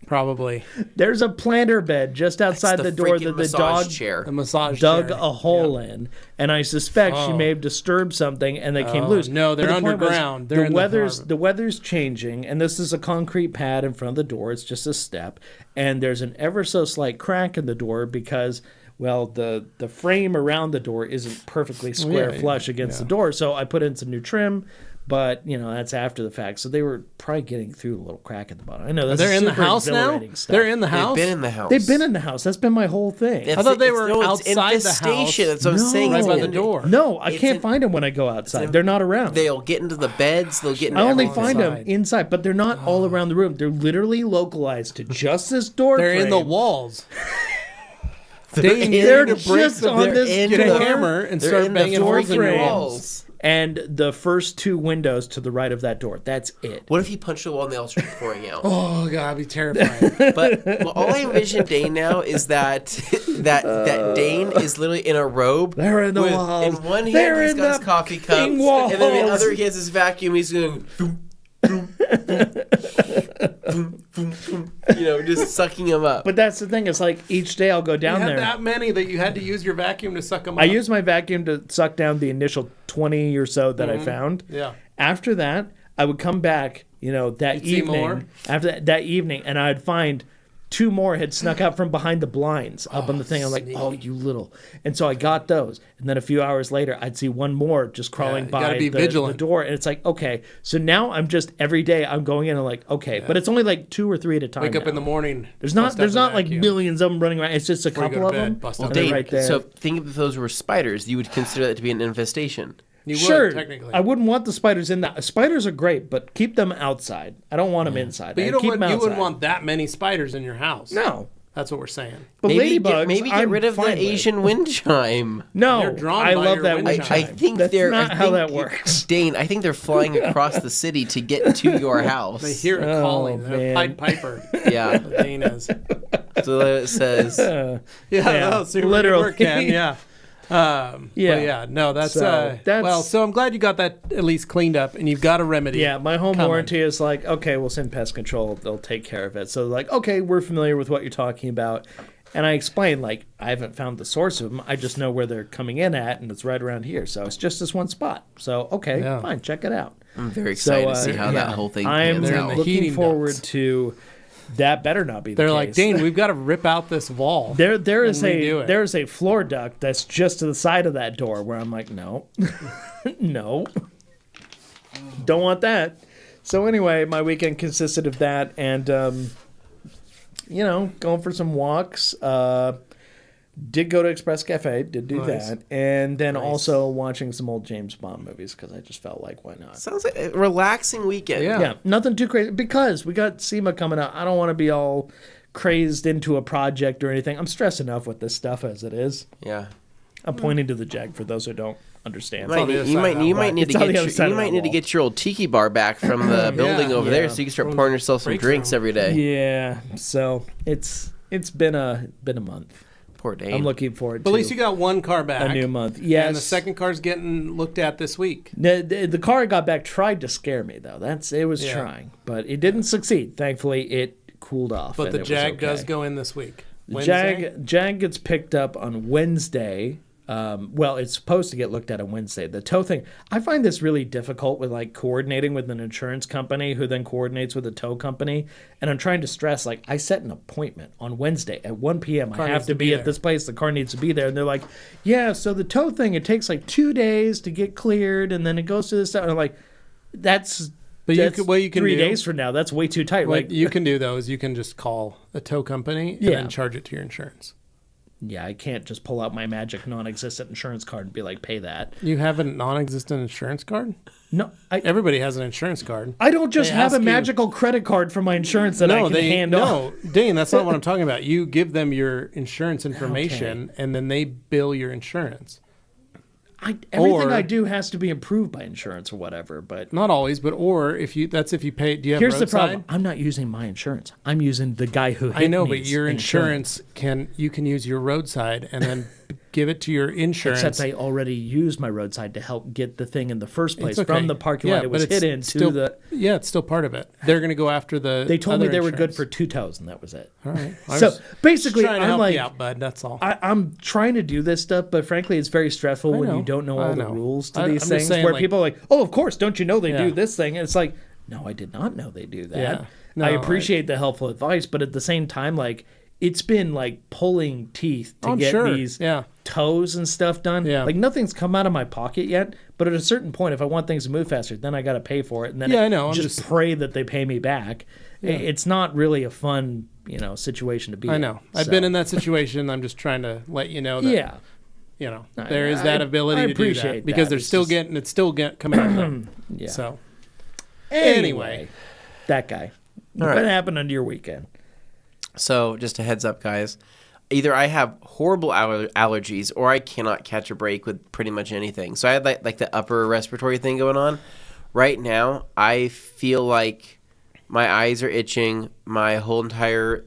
Probably. There's a planter bed just outside the door that the dog the massage dug chair. a hole in, and I suspect she may have disturbed something, and they came loose. No, they're underground. They're the weather's changing, and this is a concrete pad in front of the door. It's just a step, and there's an ever so slight crack in the door because. Well, the frame around the door isn't perfectly square flush against the door, so I put in some new trim, but that's after the fact. So they were probably getting through a little crack at the bottom. I know that's they're in the house now. Stuff. They're in the house. They've been in the house. They've been in the house. That's been my whole thing. I thought they were outside the house. That's what I'm saying. Right by the door. No, I can't find them when I go outside. They're not around. They'll get into the beds. They'll get into I only find them inside, but they're not all around the room. They're literally localized to just this door They're frame. in the walls. They're just on this get a hammer and start banging holes in your walls. And the first two windows to the right of that door. That's it. What if you punch the wall and they all start pouring out? Oh God, I'd be terrified. But all I envision Dane now is that Dane is literally in a robe. They're in the walls. In one hand he's got his coffee cup, and then in the other he has his vacuum. He's going. Just sucking them up. But that's the thing. It's like each day I'll go down there. That many that you had to use your vacuum to suck them up. I used my vacuum to suck down the initial 20 or so that I found. Yeah. After that, I would come back, that evening. After that evening, and I'd find two more had snuck out from behind the blinds up on the thing. I'm like, oh, you little. And so I got those. And then a few hours later, I'd see one more just crawling by the door. And it's like, okay. So now I'm just, every day I'm going in and like, okay. Yeah. But it's only like 2 or 3 at a time. Wake up in the morning. There's not like millions of them running around. It's just a couple of them. Well, Dane, right there. So think if those were spiders, you would consider that to be an infestation. You would, technically. I wouldn't want the spiders in that. Spiders are great, but keep them outside. I don't want them inside. But you wouldn't want that many spiders in your house. No. That's what we're saying. But maybe ladybugs, get rid of the Asian wind chime. No, They're drawn I by love your that wind wind chime. chime. I think That's they're not how that works. Dane, I think they're flying across the city to get to your house. They hear it calling. They're man. Pied Piper. Yeah. Dane is. So it says. Literally. Yeah. No, that's well. So I'm glad you got that at least cleaned up, and you've got a remedy. Yeah, my home warranty is like, okay, we'll send pest control. They'll take care of it. So like, okay, we're familiar with what you're talking about. And I explained, like, I haven't found the source of them. I just know where they're coming in at, and it's right around here. So it's just this one spot. So, okay, fine, check it out. I'm very excited to see how that whole thing pans out. I'm looking forward to that. Better not be the They're case. like, Dane, we've got to rip out this wall. There's a floor duct that's just to the side of that door where I'm like, no, no, don't want that. So anyway, my weekend consisted of that and, going for some walks. Did go to Express Cafe, did do that. And then also watching some old James Bond movies because I just felt like, why not? Sounds like a relaxing weekend. Yeah, nothing too crazy because we got SEMA coming up. I don't want to be all crazed into a project or anything. I'm stressed enough with this stuff as it is. Yeah. I'm pointing to the jag for those who don't understand. You might need to get your old tiki bar back from the building over there so you can start pouring yourself some drinks every day. Yeah. So it's been a month. Poor Dane. I'm looking forward to But at least you got one car back. a new month. Yes. And the second car's getting looked at this week. The car I got back tried to scare me though. It was trying, but it didn't succeed. Thankfully, it cooled off. But the Jag does go in this week. Wednesday? Jag gets picked up on Wednesday. It's supposed to get looked at on Wednesday. The tow thing, I find this really difficult with like coordinating with an insurance company who then coordinates with a tow company. And I'm trying to stress, like, I set an appointment on Wednesday at 1 p.m. I have to be at this place. The car needs to be there. And they're like, yeah, so the tow thing, it takes like 2 days to get cleared. And then it goes to this. And I'm like, that's 3 days from now. That's way too tight. What you can do, though, is you can just call a tow company and then charge it to your insurance. Yeah, I can't just pull out my magic non-existent insurance card and be like, pay that. You have a non-existent insurance card? No. Everybody has an insurance card. I don't just have a magical credit card from my insurance that I can hand off. No, Dane, that's not what I'm talking about. You give them your insurance information, and then they bill your insurance. Everything I do has to be approved by insurance or whatever, but not always. But if you pay. Do you have here's roadside? The problem: I'm not using my insurance. I'm using the guy who hit I know, me's but your insurance can use your roadside and then give it to your insurance. Except I already used my roadside to help get the thing in the first place from the parking lot it was hit into it's still part of it. They're going to go after the. They told me they were good for 2 tows, and that was it. All right. So basically, I'm I'm like, you out, bud. That's all. I'm trying to do this stuff, but frankly, it's very stressful when you don't know all the rules to these things. Where people are like, "Oh, of course, don't you know they do this thing?" And it's like, no, I did not know they do that. Yeah. No, I appreciate the helpful advice, but at the same time, like, it's been like pulling teeth to get these tows and stuff done. Yeah. Like, nothing's come out of my pocket yet, but at a certain point, if I want things to move faster, then I got to pay for it. And then I know. Just pray that they pay me back. Yeah. It's not really a fun, situation to be in. I know. I've been in that situation. I'm just trying to let you know that. There is that ability to do that because they're still coming out of them. Yeah. So anyway, that guy. All right. What happened on your weekend? So, just a heads up, guys. Either I have horrible allergies or I cannot catch a break with pretty much anything. So, I had like the upper respiratory thing going on. Right now, I feel like my eyes are itching. My whole entire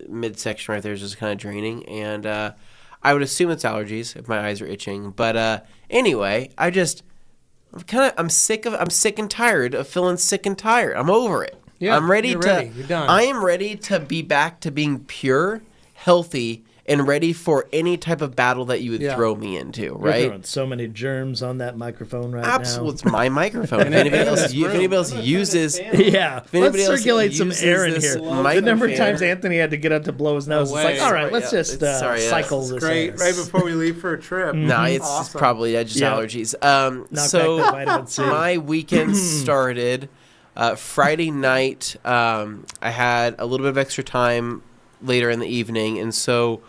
midsection right there is just kind of draining. And I would assume it's allergies if my eyes are itching. But anyway, I'm sick and tired of feeling sick and tired. I'm over it. Yeah, I'm ready You're done. I am ready to be back to being pure, healthy, and ready for any type of battle that you would throw me into, right? You're throwing so many germs on that microphone right now. Absolutely. It's my microphone. If anybody else uses... let's circulate some air in here. The number of times Anthony had to get up to blow his nose. It's like, all right, let's just cycle this. Great. Right before we leave for a trip. No, it's probably just allergies. So my weekend started... Friday night, I had a little bit of extra time later in the evening, and so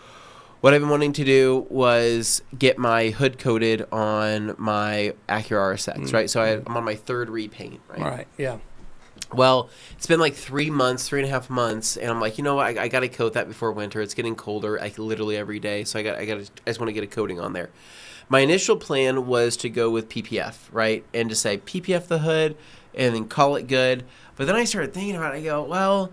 what I've been wanting to do was get my hood coated on my Acura RSX, right? So I'm on my third repaint, right? All right, yeah. Well, it's been like 3.5 months, and I'm like, you know what? I got to coat that before winter. It's getting colder, like literally every day. So I just want to get a coating on there. My initial plan was to go with PPF, right? And to say PPF the hood and then call it good. But then I started thinking about it. I go, well,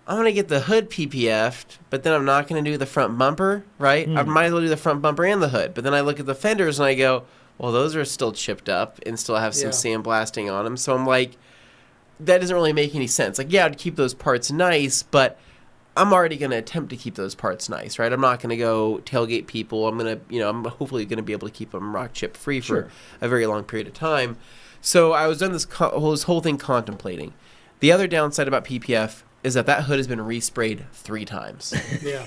I'm going to get the hood PPF'd, but then I'm not going to do the front bumper, right? I might as well do the front bumper and the hood. But then I look at the fenders and I go, well, those are still chipped up and still have some sandblasting on them. So I'm like, that doesn't really make any sense. Like, yeah, I'd keep those parts nice, but I'm already going to attempt to keep those parts nice, right? I'm not going to go tailgate people. I'm going to, I'm hopefully going to be able to keep them rock chip free for a very long period of time. So I was done this whole thing contemplating. The other downside about PPF is that hood has been resprayed 3 times. Yeah.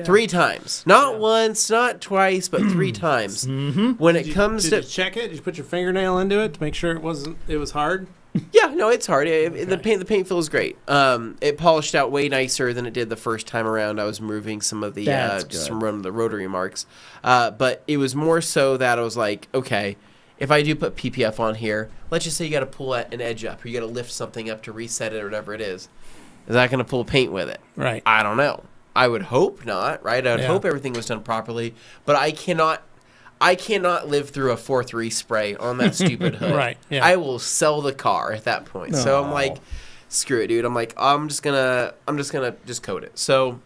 3 times. Not once, not twice, but 3 times. When it comes to... Did you check it? Did you put your fingernail into it to make sure it was hard? Yeah, no, it's hard. The paint feels great. It polished out way nicer than it did the first time around. I was removing some of the the rotary marks. But it was more so that I was like, okay, if I do put PPF on here, let's just say you got to pull an edge up or you got to lift something up to reset it or whatever it is. Is that going to pull paint with it? Right. I don't know. I would hope not, right? I would hope everything was done properly, but I cannot live through a 4-3 spray on that stupid hood. Right. Yeah. I will sell the car at that point. No. So I'm like, screw it, dude. I'm like, I'm just gonna coat it. So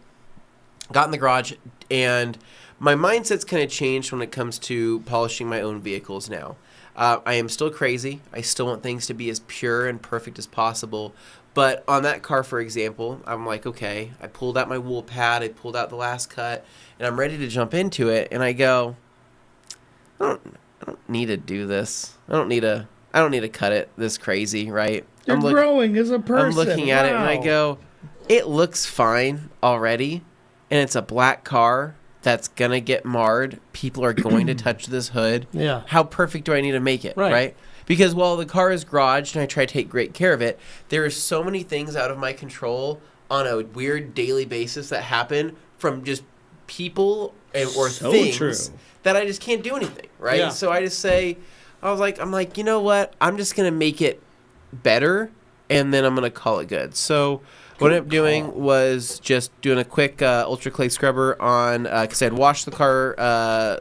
got in the garage, and my mindset's kind of changed when it comes to polishing my own vehicles now. I am still crazy. I still want things to be as pure and perfect as possible. But on that car, for example, I'm like, okay, I pulled out my wool pad, I pulled out the last cut, and I'm ready to jump into it. And I go, I don't need to do this. I don't need to cut it this crazy, right? You're growing as a person. I'm looking at it and I go, it looks fine already, and it's a black car that's gonna get marred. People are going to touch this hood. Yeah. How perfect do I need to make it, right? Because while the car is garaged and I try to take great care of it, there are so many things out of my control on a weird daily basis that happen from just people or things that I just can't do anything, right? Yeah. So I just say, I'm like, you know what? I'm just going to make it better, and then I'm going to call it good. So what I ended up doing was just doing a quick Ultra Clay scrubber on, because I had washed the car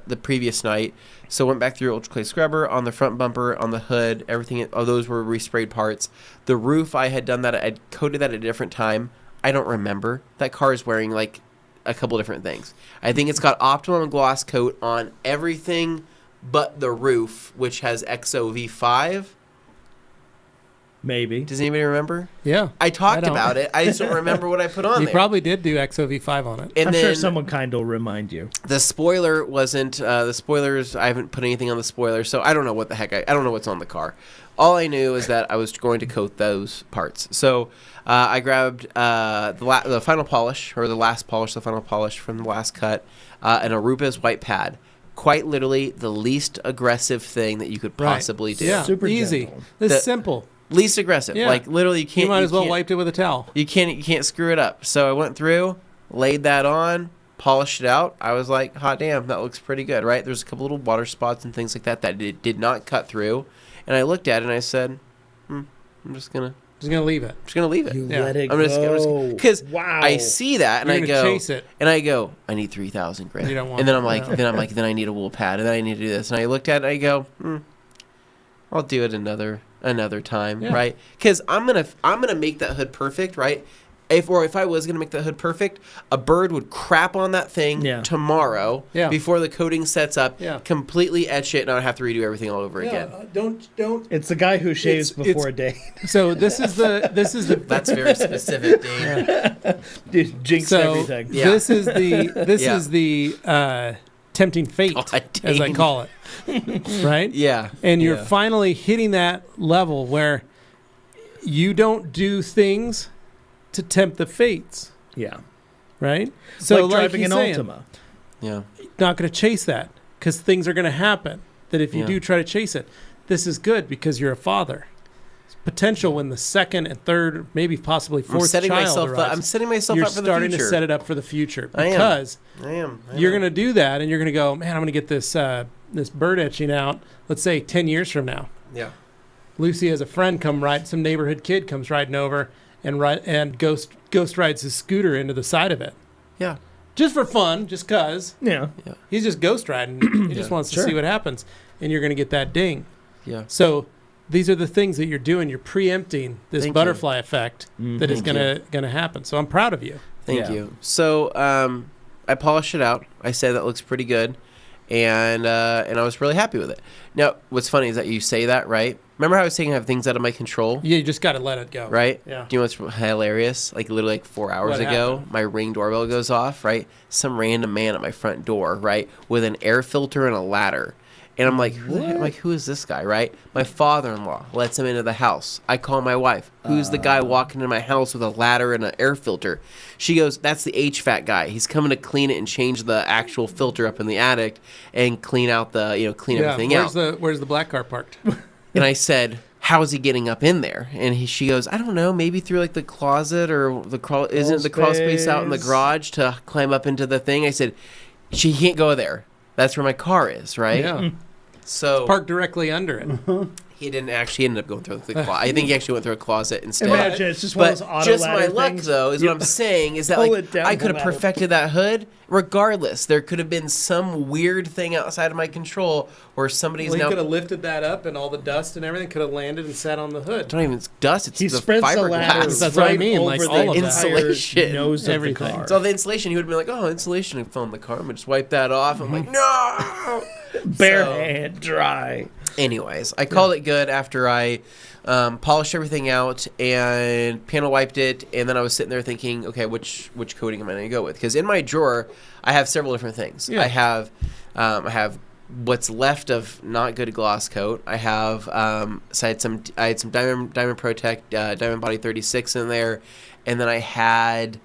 the previous night. So went back through Ultra Clay scrubber on the front bumper, on the hood, everything. All those were resprayed parts. The roof, I had done that. I'd coated that at a different time. I don't remember. That car is wearing like a couple different things. I think it's got optimum gloss coat on everything but the roof, which has XOV5. Maybe. Does anybody remember? Yeah. I talked about it. I just don't remember what I put on there. You probably did do XOV5 on it. And I'm sure someone kind will remind you. The spoiler wasn't, the spoilers, I haven't put anything on the spoiler, so I don't know what the heck, I don't know what's on the car. All I knew is that I was going to coat those parts. So I grabbed the final polish, or the last polish, the final polish from the last cut, and a Rupes white pad. Quite literally the least aggressive thing that you could possibly do. Yeah, super easy. Gentle. This is simple. Least aggressive. Yeah. Like literally you can't. You might as well wiped it with a towel. You can't screw it up. So I went through, laid that on, polished it out. I was like, hot damn, that looks pretty good, right? There's a couple little water spots and things like that it did not cut through. And I looked at it and I said, I'm just gonna leave it. I'm just gonna leave it. You let it go. Because I see that and I go, chase it. And I go, I need 3,000 grit. You don't want and then I'm like, then I need a wool pad, and then I need to do this. And I looked at it and I go, I'll do it another time, right? Because I'm gonna make that hood perfect, right? If I was gonna make that hood perfect, a bird would crap on that thing tomorrow before the coating sets up, completely etch it, and I would have to redo everything all over again. Don't. It's the guy who shaves before a date. So this is the. That's very specific, Dane. Dude, jinx everything. Yeah. This is the tempting fate, as I call it. Right? Yeah. And you're finally hitting that level where you don't do things to tempt the fates. Yeah. Right? So like driving an Altima. Yeah. Not going to chase that because things are going to happen that if you do try to chase it, this is good because you're a father. It's potential when the second and third, maybe possibly fourth child arrives. I'm setting myself up for the future. You're starting to set it up for the future because I am. You're going to do that and you're going to go, man, I'm going to get this bird etching out, let's say 10 years from now. Yeah. Lucy has a friend some neighborhood kid comes riding over and ghost rides his scooter into the side of it. Yeah. Just for fun, just cause. Yeah. He's just ghost riding. He just wants to see what happens. And you're going to get that ding. Yeah. So these are the things that you're doing. You're preempting this butterfly effect that is going to happen. So I'm proud of you. Thank you. So I polished it out. I said that looks pretty good. And I was really happy with it. Now, what's funny is that you say that, right? Remember how I was saying I have things out of my control? Yeah, you just got to let it go. Right? Yeah. Do you know what's hilarious? Like literally 4 hours ago, my Ring doorbell goes off, right? Some random man at my front door, right? With an air filter and a ladder. And I'm like, who is this guy, right? My father-in-law lets him into the house. I call my wife. Who's the guy walking into my house with a ladder and an air filter? She goes, that's the HVAC guy. He's coming to clean it and change the actual filter up in the attic and clean out everything out. Where's the black car parked? And I said, how is he getting up in there? And she goes, I don't know, maybe through like the closet or the crawl space out in the garage to climb up into the thing. I said, she can't go there. That's where my car is, right? Yeah. So it's parked directly under it. He didn't actually end up going through the closet. I think he actually went through a closet instead. Imagine it's just one of those auto just ladder my luck, things. though, is what I'm saying, is that like I could have perfected that hood. Regardless, there could have been some weird thing outside of my control where somebody's he could have lifted that up and all the dust and everything could have landed and sat on the hood. Don't even dust. It's he the spreads the ladder. fiberglass. That's what I mean. Like all of insulation, nose of everything. the car. So the insulation, he would have been like, "Oh, insulation fell in the car." I'm gonna just wipe that off. I'm like, no, bare hand, dry. Anyways, I called it good after I polished everything out and panel wiped it, and then I was sitting there thinking, okay, which coating am I going to go with? Because in my drawer, I have several different things. Yeah. I have what's left of not good gloss coat. I have so I had some Diamond Protect Diamond Body 36 in there, and then I had.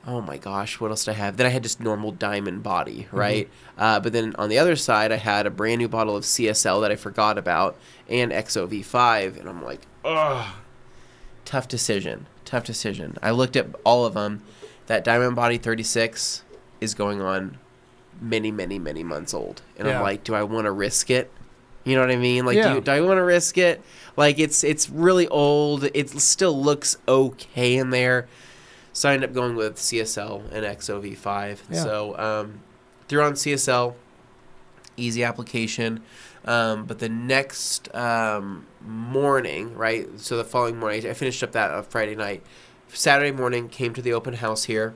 Oh my gosh, what else did I have? Then I had just normal diamond body, right? But then on the other side, I had a brand new bottle of CSL that I forgot about and XOV5. And I'm like, ugh, tough decision. I looked at all of them. That diamond body 36 is going on many, many, many months old. And I'm like, do I want to risk it? You know what I mean? Like, do I want to risk it? Like, it's really old. It still looks okay in there. So I ended up going with CSL and XOV5. Yeah. So threw on CSL, easy application. But the next morning, right? So the following morning, I finished up that Friday night. Saturday morning, came to the open house here.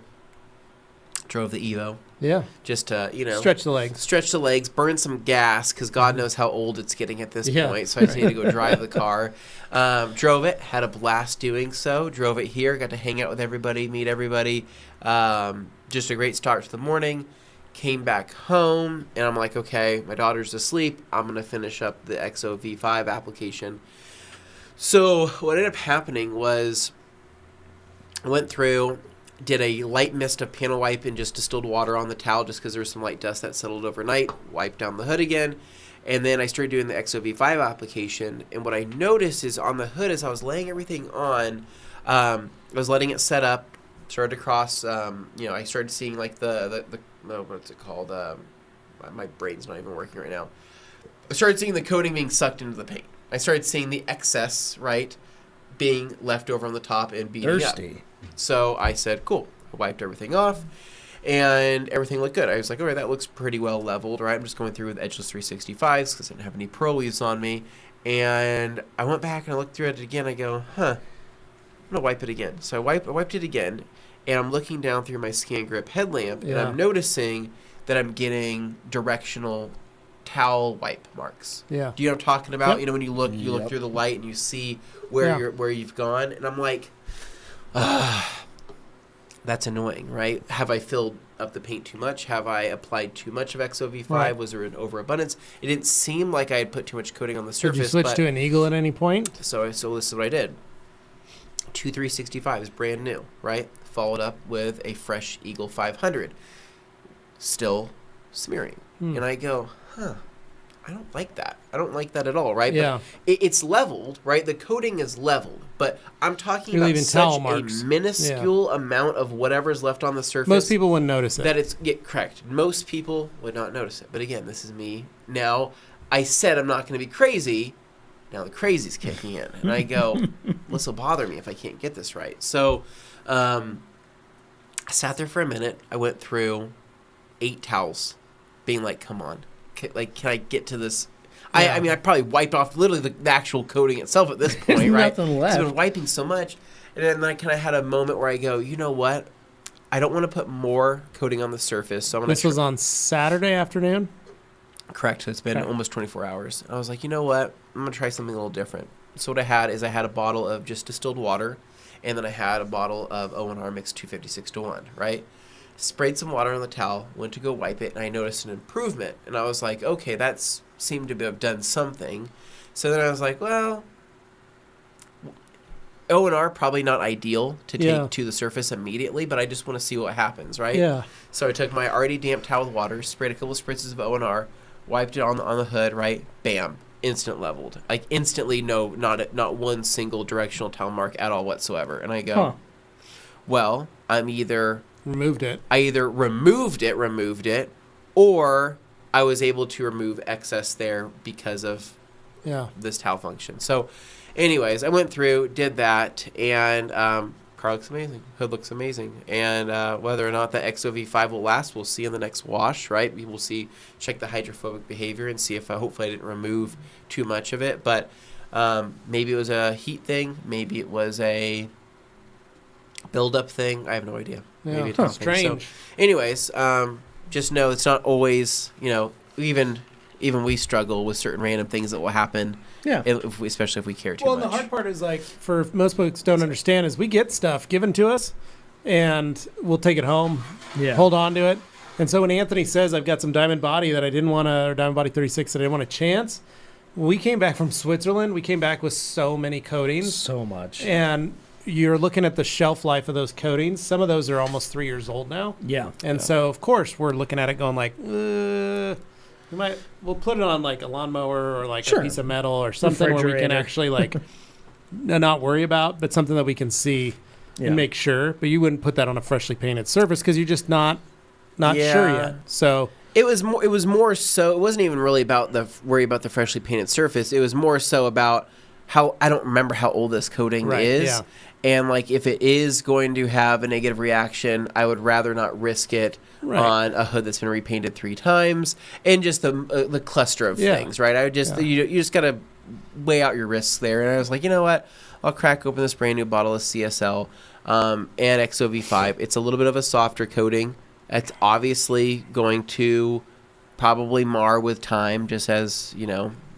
Drove the Evo. Yeah. Just to, stretch the legs, burn some gas, because God knows how old it's getting at this point. So I just need to go drive the car. Drove it, had a blast doing so. Drove it here, got to hang out with everybody, meet everybody. Just a great start to the morning. Came back home, and I'm like, okay, my daughter's asleep. I'm going to finish up the XOV5 application. So what ended up happening was I went through, did a light mist of panel wipe and just distilled water on the towel just because there was some light dust that settled overnight, wiped down the hood again, and then I started doing the XOV5 application. And what I noticed is on the hood, as I was laying everything on, I was letting it set up, started to cross, I started seeing like what's it called? My brain's not even working right now. I started seeing the coating being sucked into the paint. I started seeing the excess, right, being left over on the top and beating up. So I said, cool. I wiped everything off, and everything looked good. I was like, all right, that looks pretty well leveled, right? I'm just going through with edgeless 365s because I didn't have any pro leaves on me. And I went back and I looked through it again. I go, I'm going to wipe it again. So I wiped it again, and I'm looking down through my Scan Grip headlamp, and I'm noticing that I'm getting directional towel wipe marks. Yeah. Do you know what I'm talking about? Yep. When you look through the light and you see where you've gone, and I'm like, that's annoying, right? Have I filled up the paint too much? Have I applied too much of XOV5? Right. Was there an overabundance? It didn't seem like I had put too much coating on the surface. Did you switch to an Eagle at any point? So this is what I did. 2 365s, brand new, right? Followed up with a fresh Eagle 500. Still smearing. And I go, I don't like that. I don't like that at all, right? Yeah. But it's leveled, right? The coating is leveled, but I'm talking about such a minuscule amount of whatever's left on the surface. Most people wouldn't notice it. That it's correct. Most people would not notice it. But again, this is me. Now, I said I'm not going to be crazy, Now the crazy's kicking in. And I go, this will bother me if I can't get this right. So I sat there for a minute. I went through 8 towels, being like, come on. Can I get to this? Yeah. I mean, I probably wiped off literally the actual coating itself at this point, There's right? nothing left. I've been wiping so much. And then I kind of had a moment where I go, you know what? I don't want to put more coating on the surface. So This was on Saturday afternoon? Correct. So it's been almost 24 hours. I was like, you know what? I'm going to try something a little different. So what I had is I had a bottle of just distilled water, and then I had a bottle of O&R mixed 256-1, right? Sprayed some water on the towel, went to go wipe it, and I noticed an improvement. And I was like, okay, that's seemed to have done something. So then I was like, well, O&R probably not ideal to take to the surface immediately, but I just want to see what happens, right? Yeah. So I took my already damp towel with water, sprayed a couple of spritzes of O&R, wiped it on the hood, right? Bam. Instant leveled. Like instantly, not one single directional towel mark at all whatsoever. And I go, well, I either removed it, or I was able to remove excess there because of this towel function. So anyways, I went through, did that, and car looks amazing. Hood looks amazing. And whether or not the XOV5 will last, we'll see in the next wash, right? We will see, check the hydrophobic behavior and see if hopefully I didn't remove too much of it. But maybe it was a heat thing. Maybe it was a build-up thing. I have no idea. Yeah. Maybe it's strange. So anyways, just know it's not always, even we struggle with certain random things that will happen. Yeah. Especially if we care too much. Well, the hard part is, like, for most folks don't understand, is we get stuff given to us, and we'll take it home, hold on to it. And so when Anthony says, I've got some Diamond Body that I didn't want to, or Diamond Body 36 that I didn't want to chance, when we came back from Switzerland, we came back with so many coatings. So much. And you're looking at the shelf life of those coatings. Some of those are almost 3 years old now. Yeah. And so, of course, we're looking at it going like, we'll put it on like a lawnmower or like a piece of metal or something where we can actually like not worry about, but something that we can see and make sure. But you wouldn't put that on a freshly painted surface because you're just not sure yet. So it was more so. It wasn't even really about the worry about the freshly painted surface. It was more so about how I don't remember how old this coating is. Yeah. And like if it is going to have a negative reaction, I would rather not risk it on a hood that's been repainted 3 times and just the cluster of things, right? I would just you just gotta weigh out your risks there. And I was like, you know what? I'll crack open this brand new bottle of CSL and XOV5. It's a little bit of a softer coating. It's obviously going to probably mar with time, just as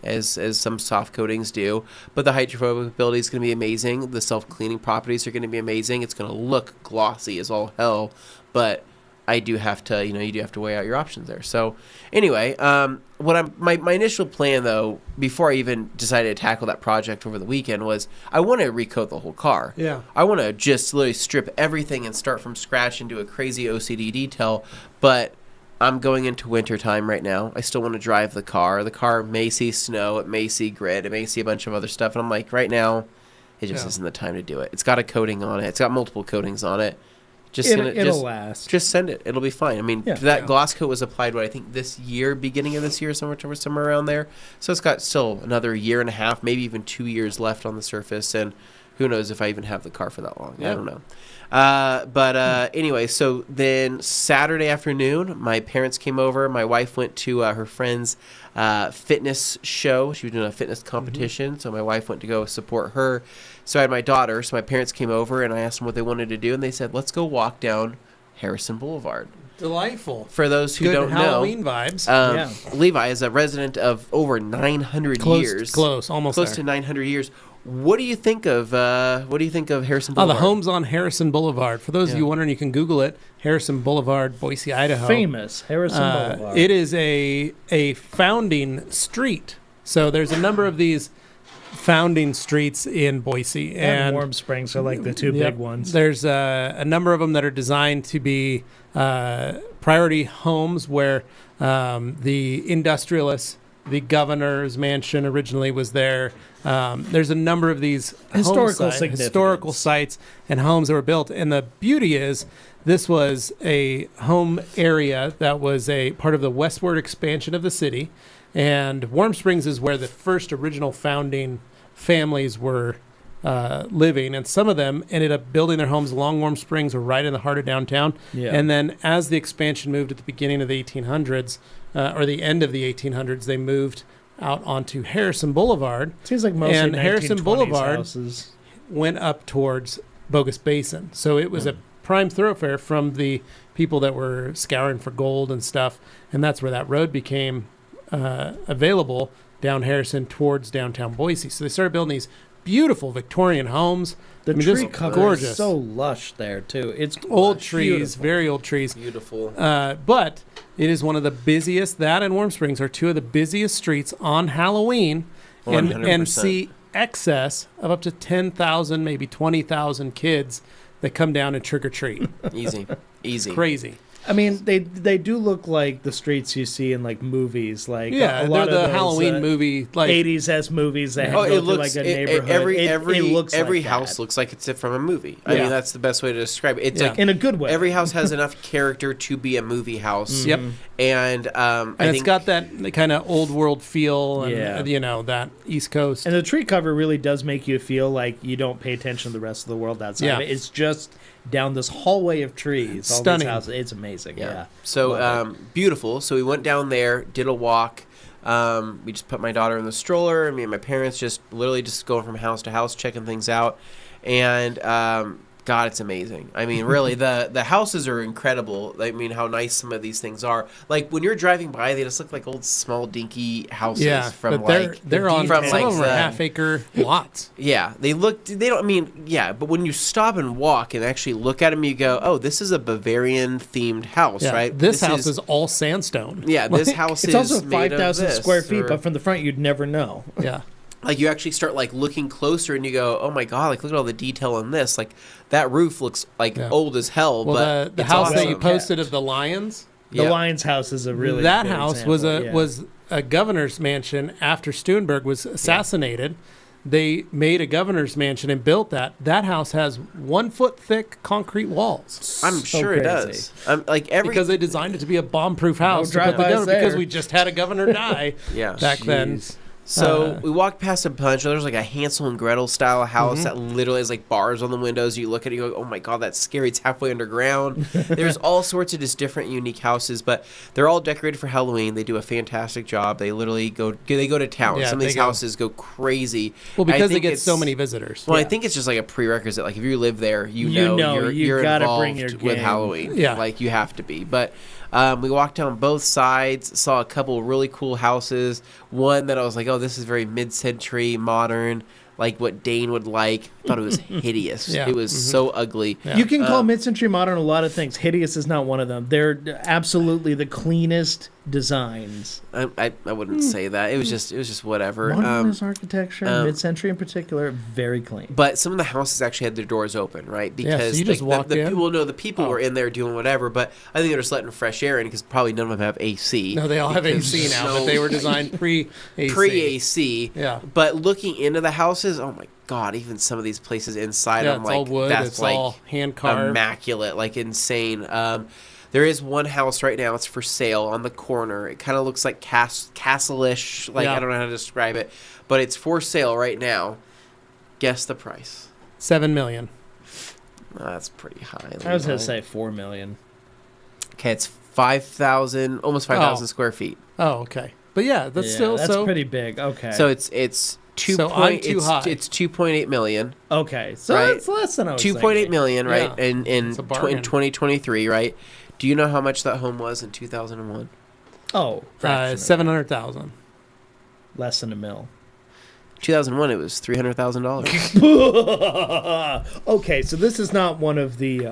as some soft coatings do. But the hydrophobic ability is going to be amazing. The self-cleaning properties are going to be amazing. It's going to look glossy as all hell. But I do have to, you do have to weigh out your options there. So anyway, my initial plan, though, before I even decided to tackle that project over the weekend was I want to recoat the whole car. Yeah. I want to just literally strip everything and start from scratch and do a crazy OCD detail. But I'm going into winter time right now. I still want to drive the car. The car may see snow. It may see grit. It may see a bunch of other stuff. And I'm like, right now, it just isn't the time to do it. It's got a coating on it. It's got multiple coatings on it. It'll last. Just send it. It'll be fine. I mean, that gloss coat was applied, I think this year, beginning of this year, somewhere around there. So it's got still another year and a half, maybe even 2 years left on the surface. And who knows if I even have the car for that long. Yeah. I don't know. Anyway, so then Saturday afternoon, my parents came over. My wife went to her friend's fitness show. She was doing a fitness competition, so my wife went to go support her. So I had my daughter. So my parents came over, and I asked them what they wanted to do, and they said, let's go walk down Harrison Boulevard. Delightful. For those who don't Halloween know, vibes. Levi is a resident of over 900 years. Close to 900 years. What do you think of Harrison Boulevard? The homes on Harrison Boulevard. For those of you wondering, you can Google it. Harrison Boulevard, Boise, Idaho. Famous Harrison Boulevard. It is a founding street. So there's a number of these founding streets in Boise, and Warm Springs are like the two big ones. There's a number of them that are designed to be priority homes where the industrialists, the governor's mansion originally was there. There's a number of these historical sites and homes that were built. And the beauty is This was a home area that was a part of the westward expansion of the city. And Warm Springs is where the first original founding families were living. And some of them ended up building their homes along Warm Springs or right in the heart of downtown. Yeah. And then as the expansion moved at the beginning of the 1800s, or the end of the 1800s, they moved out onto Harrison Boulevard. Seems like most and Harrison Boulevard houses went up towards Bogus Basin. So it was a prime thoroughfare from the people that were scouring for gold and stuff. And that's where that road became available down Harrison towards downtown Boise. So they started building these beautiful Victorian homes. The tree cover is so lush there too. It's old trees, beautiful. Very old trees. Beautiful. But it is one of the busiest. That and Warm Springs are two of the busiest streets on Halloween, and see excess of up to 10,000, maybe 20,000 kids that come down and trick or treat. Easy. It's crazy. I mean, they do look like the streets you see in like movies, like a lot of the Halloween movie, like 80s movies that have it looks like a neighborhood. Every house looks like it's from a movie. I mean, that's the best way to describe it. It's like in a good way. Every house has enough character to be a movie house. Yep, and I think it's got that kind of old world feel, and that East Coast. And the tree cover really does make you feel like you don't pay attention to the rest of the world outside of it. It's just down this hallway of trees. Stunning. All these houses. It's amazing. Yeah. So beautiful. So we went down there, did a walk. We just put my daughter in the stroller. Me and my parents just literally just going from house to house, checking things out. And God, it's amazing. I mean, really, the houses are incredible. I mean, how nice some of these things are. Like when you're driving by, they just look like old, small, dinky houses. Yeah, from but they're on from some of them are half-acre lots. Yeah, they look. They don't. I mean, yeah, but when you stop and walk and actually look at them, you go, "Oh, this is a Bavarian-themed house, right?" This house is all sandstone. Yeah, this house is also made 5,000 of square feet, but from the front, you'd never know. Yeah. Like you actually start like looking closer and you go, oh my God, like look at all the detail in this. Like that roof looks like old as hell. Well, but the house awesome. that you posted of the Lions. The Lions house is a really that good house example. was a governor's mansion after Stuenberg was assassinated. They made a governor's mansion and built that. That house has 1 foot thick concrete walls. I'm sure it does. Because they designed it to be a bomb-proof house. Because we just had a governor die back then. So we walked past a bunch. There's like a Hansel and Gretel style house that literally has like bars on the windows. You look at it, you go, oh my God, that's scary. It's halfway underground. There's all sorts of just different unique houses, but they're all decorated for Halloween. They do a fantastic job. They literally go to town. Yeah, some of these houses go crazy. Well, because they get so many visitors. Well, I think it's just like a prerequisite. Like if you live there, you're gotta involved bring your with Halloween. Yeah. Like you have to be. But we walked down both sides, saw a couple really cool houses. One that I was like, oh, this is very mid-century, modern, like what Dane would like. I thought it was hideous. It was so ugly. Yeah. You can call mid-century modern a lot of things. Hideous is not one of them. They're absolutely the cleanest designs. I wouldn't say that. It was just whatever. Modernist architecture, mid-century in particular, very clean. But some of the houses actually had their doors open, right? Because so you just walked in. The people were in there doing whatever, but I think they're just letting fresh air in because probably none of them have AC. No, they all have AC now, but they were designed pre-AC. Pre-AC. Yeah. But looking into the houses, oh my God, even some of these places inside, I'm it's like, all wood. that's it's like all hand-carved. Immaculate, like insane. There is one house right now. It's for sale on the corner. It kind of looks like castle-ish. Like I don't know how to describe it, but it's for sale right now. Guess the price. $7 million. That's pretty high. I was gonna say $4 million. Okay, it's 5,000, almost 5,000 square feet. Oh, okay. But that's pretty big. Okay. So it's 2.8 million. Okay, so right? that's less than I was 2.8 million, right? Yeah. In 2023, right? Do you know how much that home was in 2001? Oh, $700,000. Less than $1 million. 2001, it was $300,000. Okay, so this is not one of the.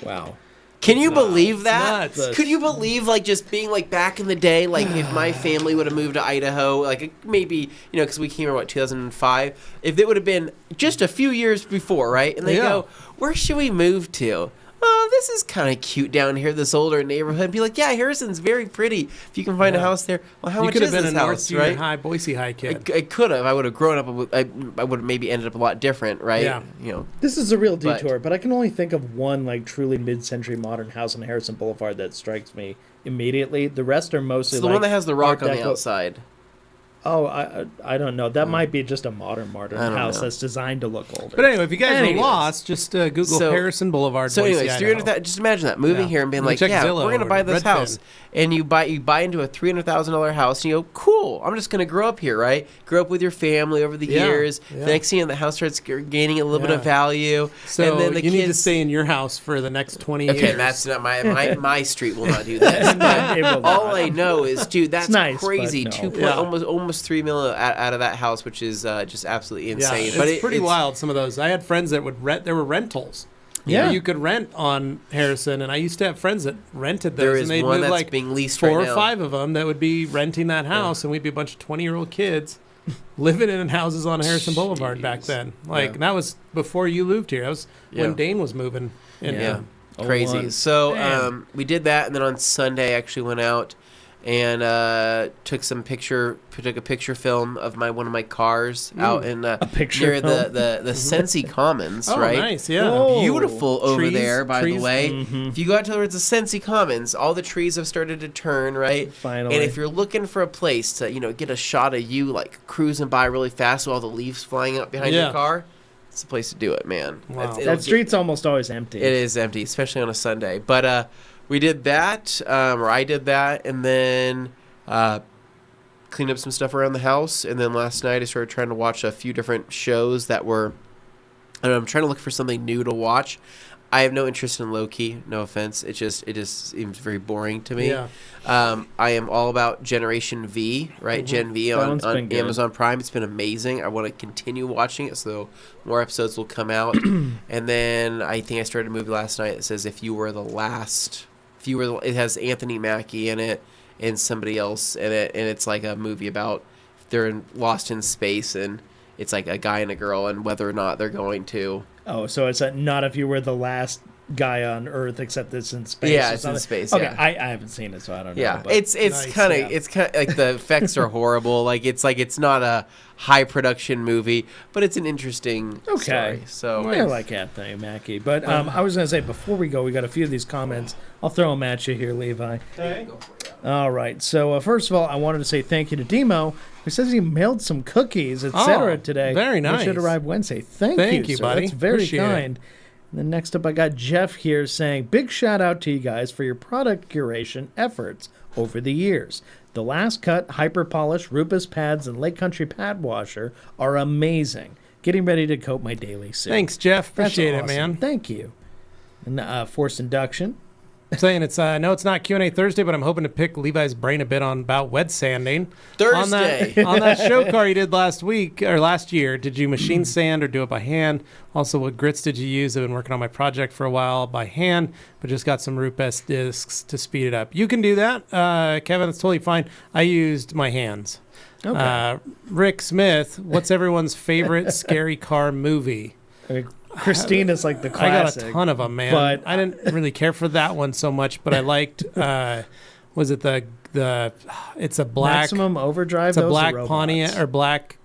Wow. Can you believe that? Nuts. Could you believe, like, just being, like, back in the day, like, if my family would have moved to Idaho, like, maybe, because we came here, 2005, if it would have been just a few years before, right? And they go, where should we move to? oh, this is kind of cute down here, this older neighborhood. And be like, yeah, Harrison's very pretty. If you can find a house there, well, how much is this house, right? You could have been a North Junior High, Boise High kid. I could have. I would have grown up. I would have maybe ended up a lot different, right? Yeah. This is a real detour, but I can only think of one like truly mid-century modern house on Harrison Boulevard that strikes me immediately. The rest are mostly it's the one that has the rock on the outside. Oh, I don't know. That might be just a modern house that's designed to look older. But anyway, if you guys are lost, just Google Harrison Boulevard. So anyways, 300,000. Just imagine that moving here and being like, yeah, we're gonna buy this house, and you buy into a $300,000 house, and you go, cool. I'm just gonna grow up here, right? Grow up with your family over the years. Yeah. The next thing, the house starts gaining a little bit of value. So and then the you need to stay in your house for the next 20 years. Okay, that's not my street will not do this. But all I know is, dude, that's nice, crazy. Almost $3 million out of that house, which is just absolutely insane. Yeah, but it's pretty wild. Some of those, I had friends that would rent. There were rentals. Yeah, you could rent on Harrison, and I used to have friends that rented those. There is and they'd one move that's like being leased 4 right or now. 5 of them that would be renting that house, and we'd be a bunch of 20-year-old kids living in houses on Harrison Boulevard back then. And that was before you moved here. That was when Dane was moving. Crazy. So we did that, and then on Sunday, I actually went out and took a picture film of one of my cars out in near the Sensi Commons, right? Oh, nice, yeah. Beautiful over there, by the way. Mm-hmm. If you go out towards the Sensi Commons, all the trees have started to turn, right? Finally. And if you're looking for a place to, get a shot of you like cruising by really fast with all the leaves flying up behind your car, it's the place to do it, man. Wow. That street's almost always empty. It is empty, especially on a Sunday. But we did that, or I did that, and then cleaned up some stuff around the house. And then last night I started trying to watch a few different shows that were, I'm trying to look for something new to watch. I have no interest in Loki, no offense. It just seems very boring to me. Yeah. I am all about Generation V, right? Mm-hmm. Gen V on Amazon Prime. It's been amazing. I want to continue watching it, so more episodes will come out. And then I think I started a movie last night that says If You Were the Last. It has Anthony Mackie in it and somebody else in it, and it's like a movie about they're lost in space, and it's like a guy and a girl and whether or not they're going to. Oh, so it's not if you were the last guy on Earth, except it's in space. Yeah, it's in space. Okay, yeah. I haven't seen it, so I don't know. Yeah, but it's kind of like the effects are horrible. It's not a high production movie, but it's an interesting story. So I like Anthony Mackie, but I was gonna say before we go, we got a few of these comments. I'll throw them at you here, Levi. Okay. All right. So first of all, I wanted to say thank you to Demo, who says he mailed some cookies, etc. today. Very nice. They should arrive Wednesday. Thank you, sir. buddy. That's very Appreciate kind. And then next up, I got Jeff here saying, big shout out to you guys for your product curation efforts over the years. The Last Cut, Hyper Polish, Rupus Pads, and Lake Country Pad Washer are amazing. Getting ready to coat my daily suit. Thanks, Jeff. That's Appreciate awesome. it, man. Thank you. And Forced Induction. Saying it's no, it's not Q&A Thursday, but I'm hoping to pick Levi's brain a bit about wet sanding. Thursday. On that show car you did last year, did you machine sand or do it by hand? Also, what grits did you use? I've been working on my project for a while by hand, but just got some Rupes discs to speed it up. You can do that, Kevin. That's totally fine. I used my hands. Okay. Rick Smith, what's everyone's favorite scary car movie? Christina's like the classic. I got a ton of them, man. But I didn't really care for that one so much, but I liked. Was it it's a black Maximum Overdrive? It's a black Pontiac or black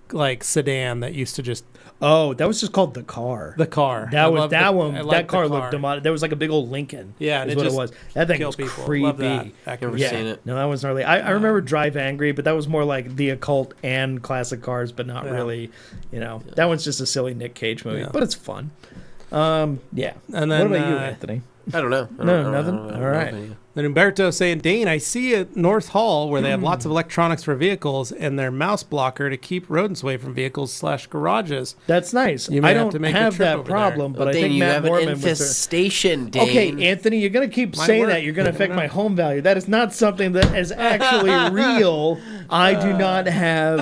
sedan that used to just. Oh, that was just called the car. The car. That car looked demonic. There was like a big old Lincoln. Yeah, is what it was. That thing was creepy. Love that. I've never seen it. No, that was gnarly. I remember Drive Angry, but that was more like the occult and classic cars, but not really. That one's just a silly Nick Cage movie, but it's fun. Yeah. And then, what about you, Anthony? I don't know. Nothing. All right. Then Umberto saying, Dane, I see at North Hall where they have lots of electronics for vehicles and their mouse blocker to keep rodents away from vehicles/garages. That's nice. I don't have that problem, but I think Matt Mormon have an infestation, Dane. Okay, Anthony, you're going to keep saying that. You're going to affect my home value. That is not something that is actually real. I do not have...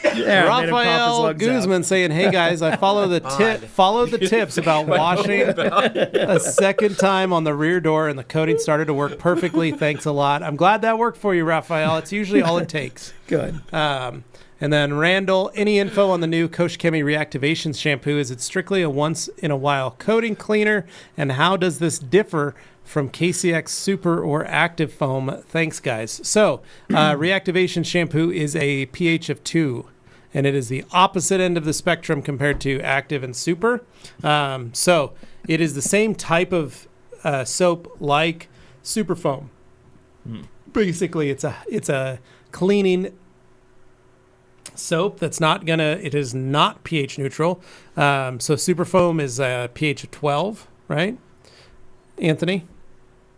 Raphael Guzman saying, "Hey guys, I followed the tips about washing a second time on the rear door, and the coating started to work perfectly. Thanks a lot. I'm glad that worked for you, Raphael. It's usually all it takes." Good. And then Randall, any info on the new Kosh Chemi reactivation shampoo? Is it strictly a once-in-a-while coating cleaner? And how does this differ from KCX Super or Active Foam? Thanks, guys. So, reactivation shampoo is a pH of 2, and it is the opposite end of the spectrum compared to Active and Super. So, it is the same type of soap like Super Foam. Basically, it's a cleaning soap that's it is not pH neutral. So Super Foam is a pH of 12, right, Anthony?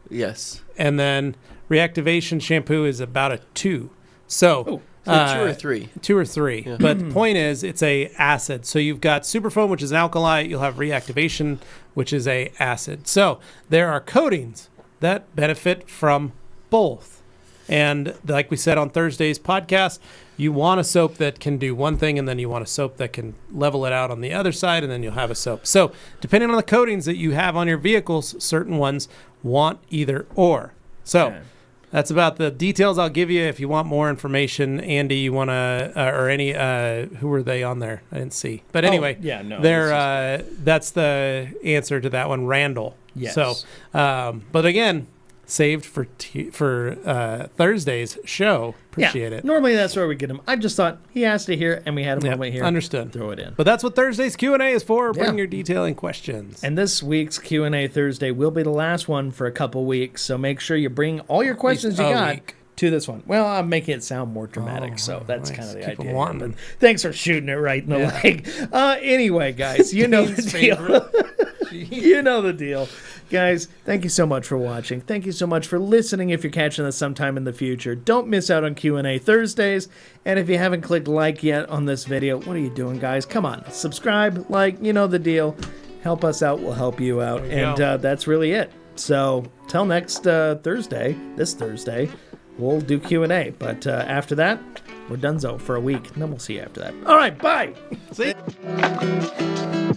Yes. And then reactivation shampoo is about a 2. So 2 or 3. 2 or 3. Yeah. But the point is, it's a acid. So you've got Super Foam, which is an alkali. You'll have reactivation, which is a acid. So there are coatings that benefit from both. And like we said on Thursday's podcast, you want a soap that can do one thing, and then you want a soap that can level it out on the other side, and then you'll have a soap. So depending on the coatings that you have on your vehicles, certain ones want either or. So that's about the details I'll give you. If you want more information, Andy, you want to, or any, who were they on there? I didn't see. But anyway, that's the answer to that one, Randall. Yes. So, but again, saved for Thursday's show. Appreciate it. Normally that's where we get him. I just thought he asked to hear, and we had a moment here. Understood. Throw it in. But that's what Thursday's Q&A is for. Bring your detailing questions. And this week's Q&A Thursday will be the last one for a couple weeks, so make sure you bring all your questions you got to this one. Well, I'm making it sound more dramatic, so that's kind of the idea. But thanks for shooting it right in the leg. Anyway, guys, you know the deal. You know the deal. Guys, thank you so much for watching. Thank you so much for listening if you're catching this sometime in the future. Don't miss out on Q&A Thursdays. And if you haven't clicked like yet on this video, what are you doing, guys? Come on. Subscribe, like, you know the deal. Help us out. We'll help you out. And that's really it. So till next Thursday, this Thursday, we'll do Q&A. But after that, we're donezo for a week. And then we'll see you after that. All right, bye. See you.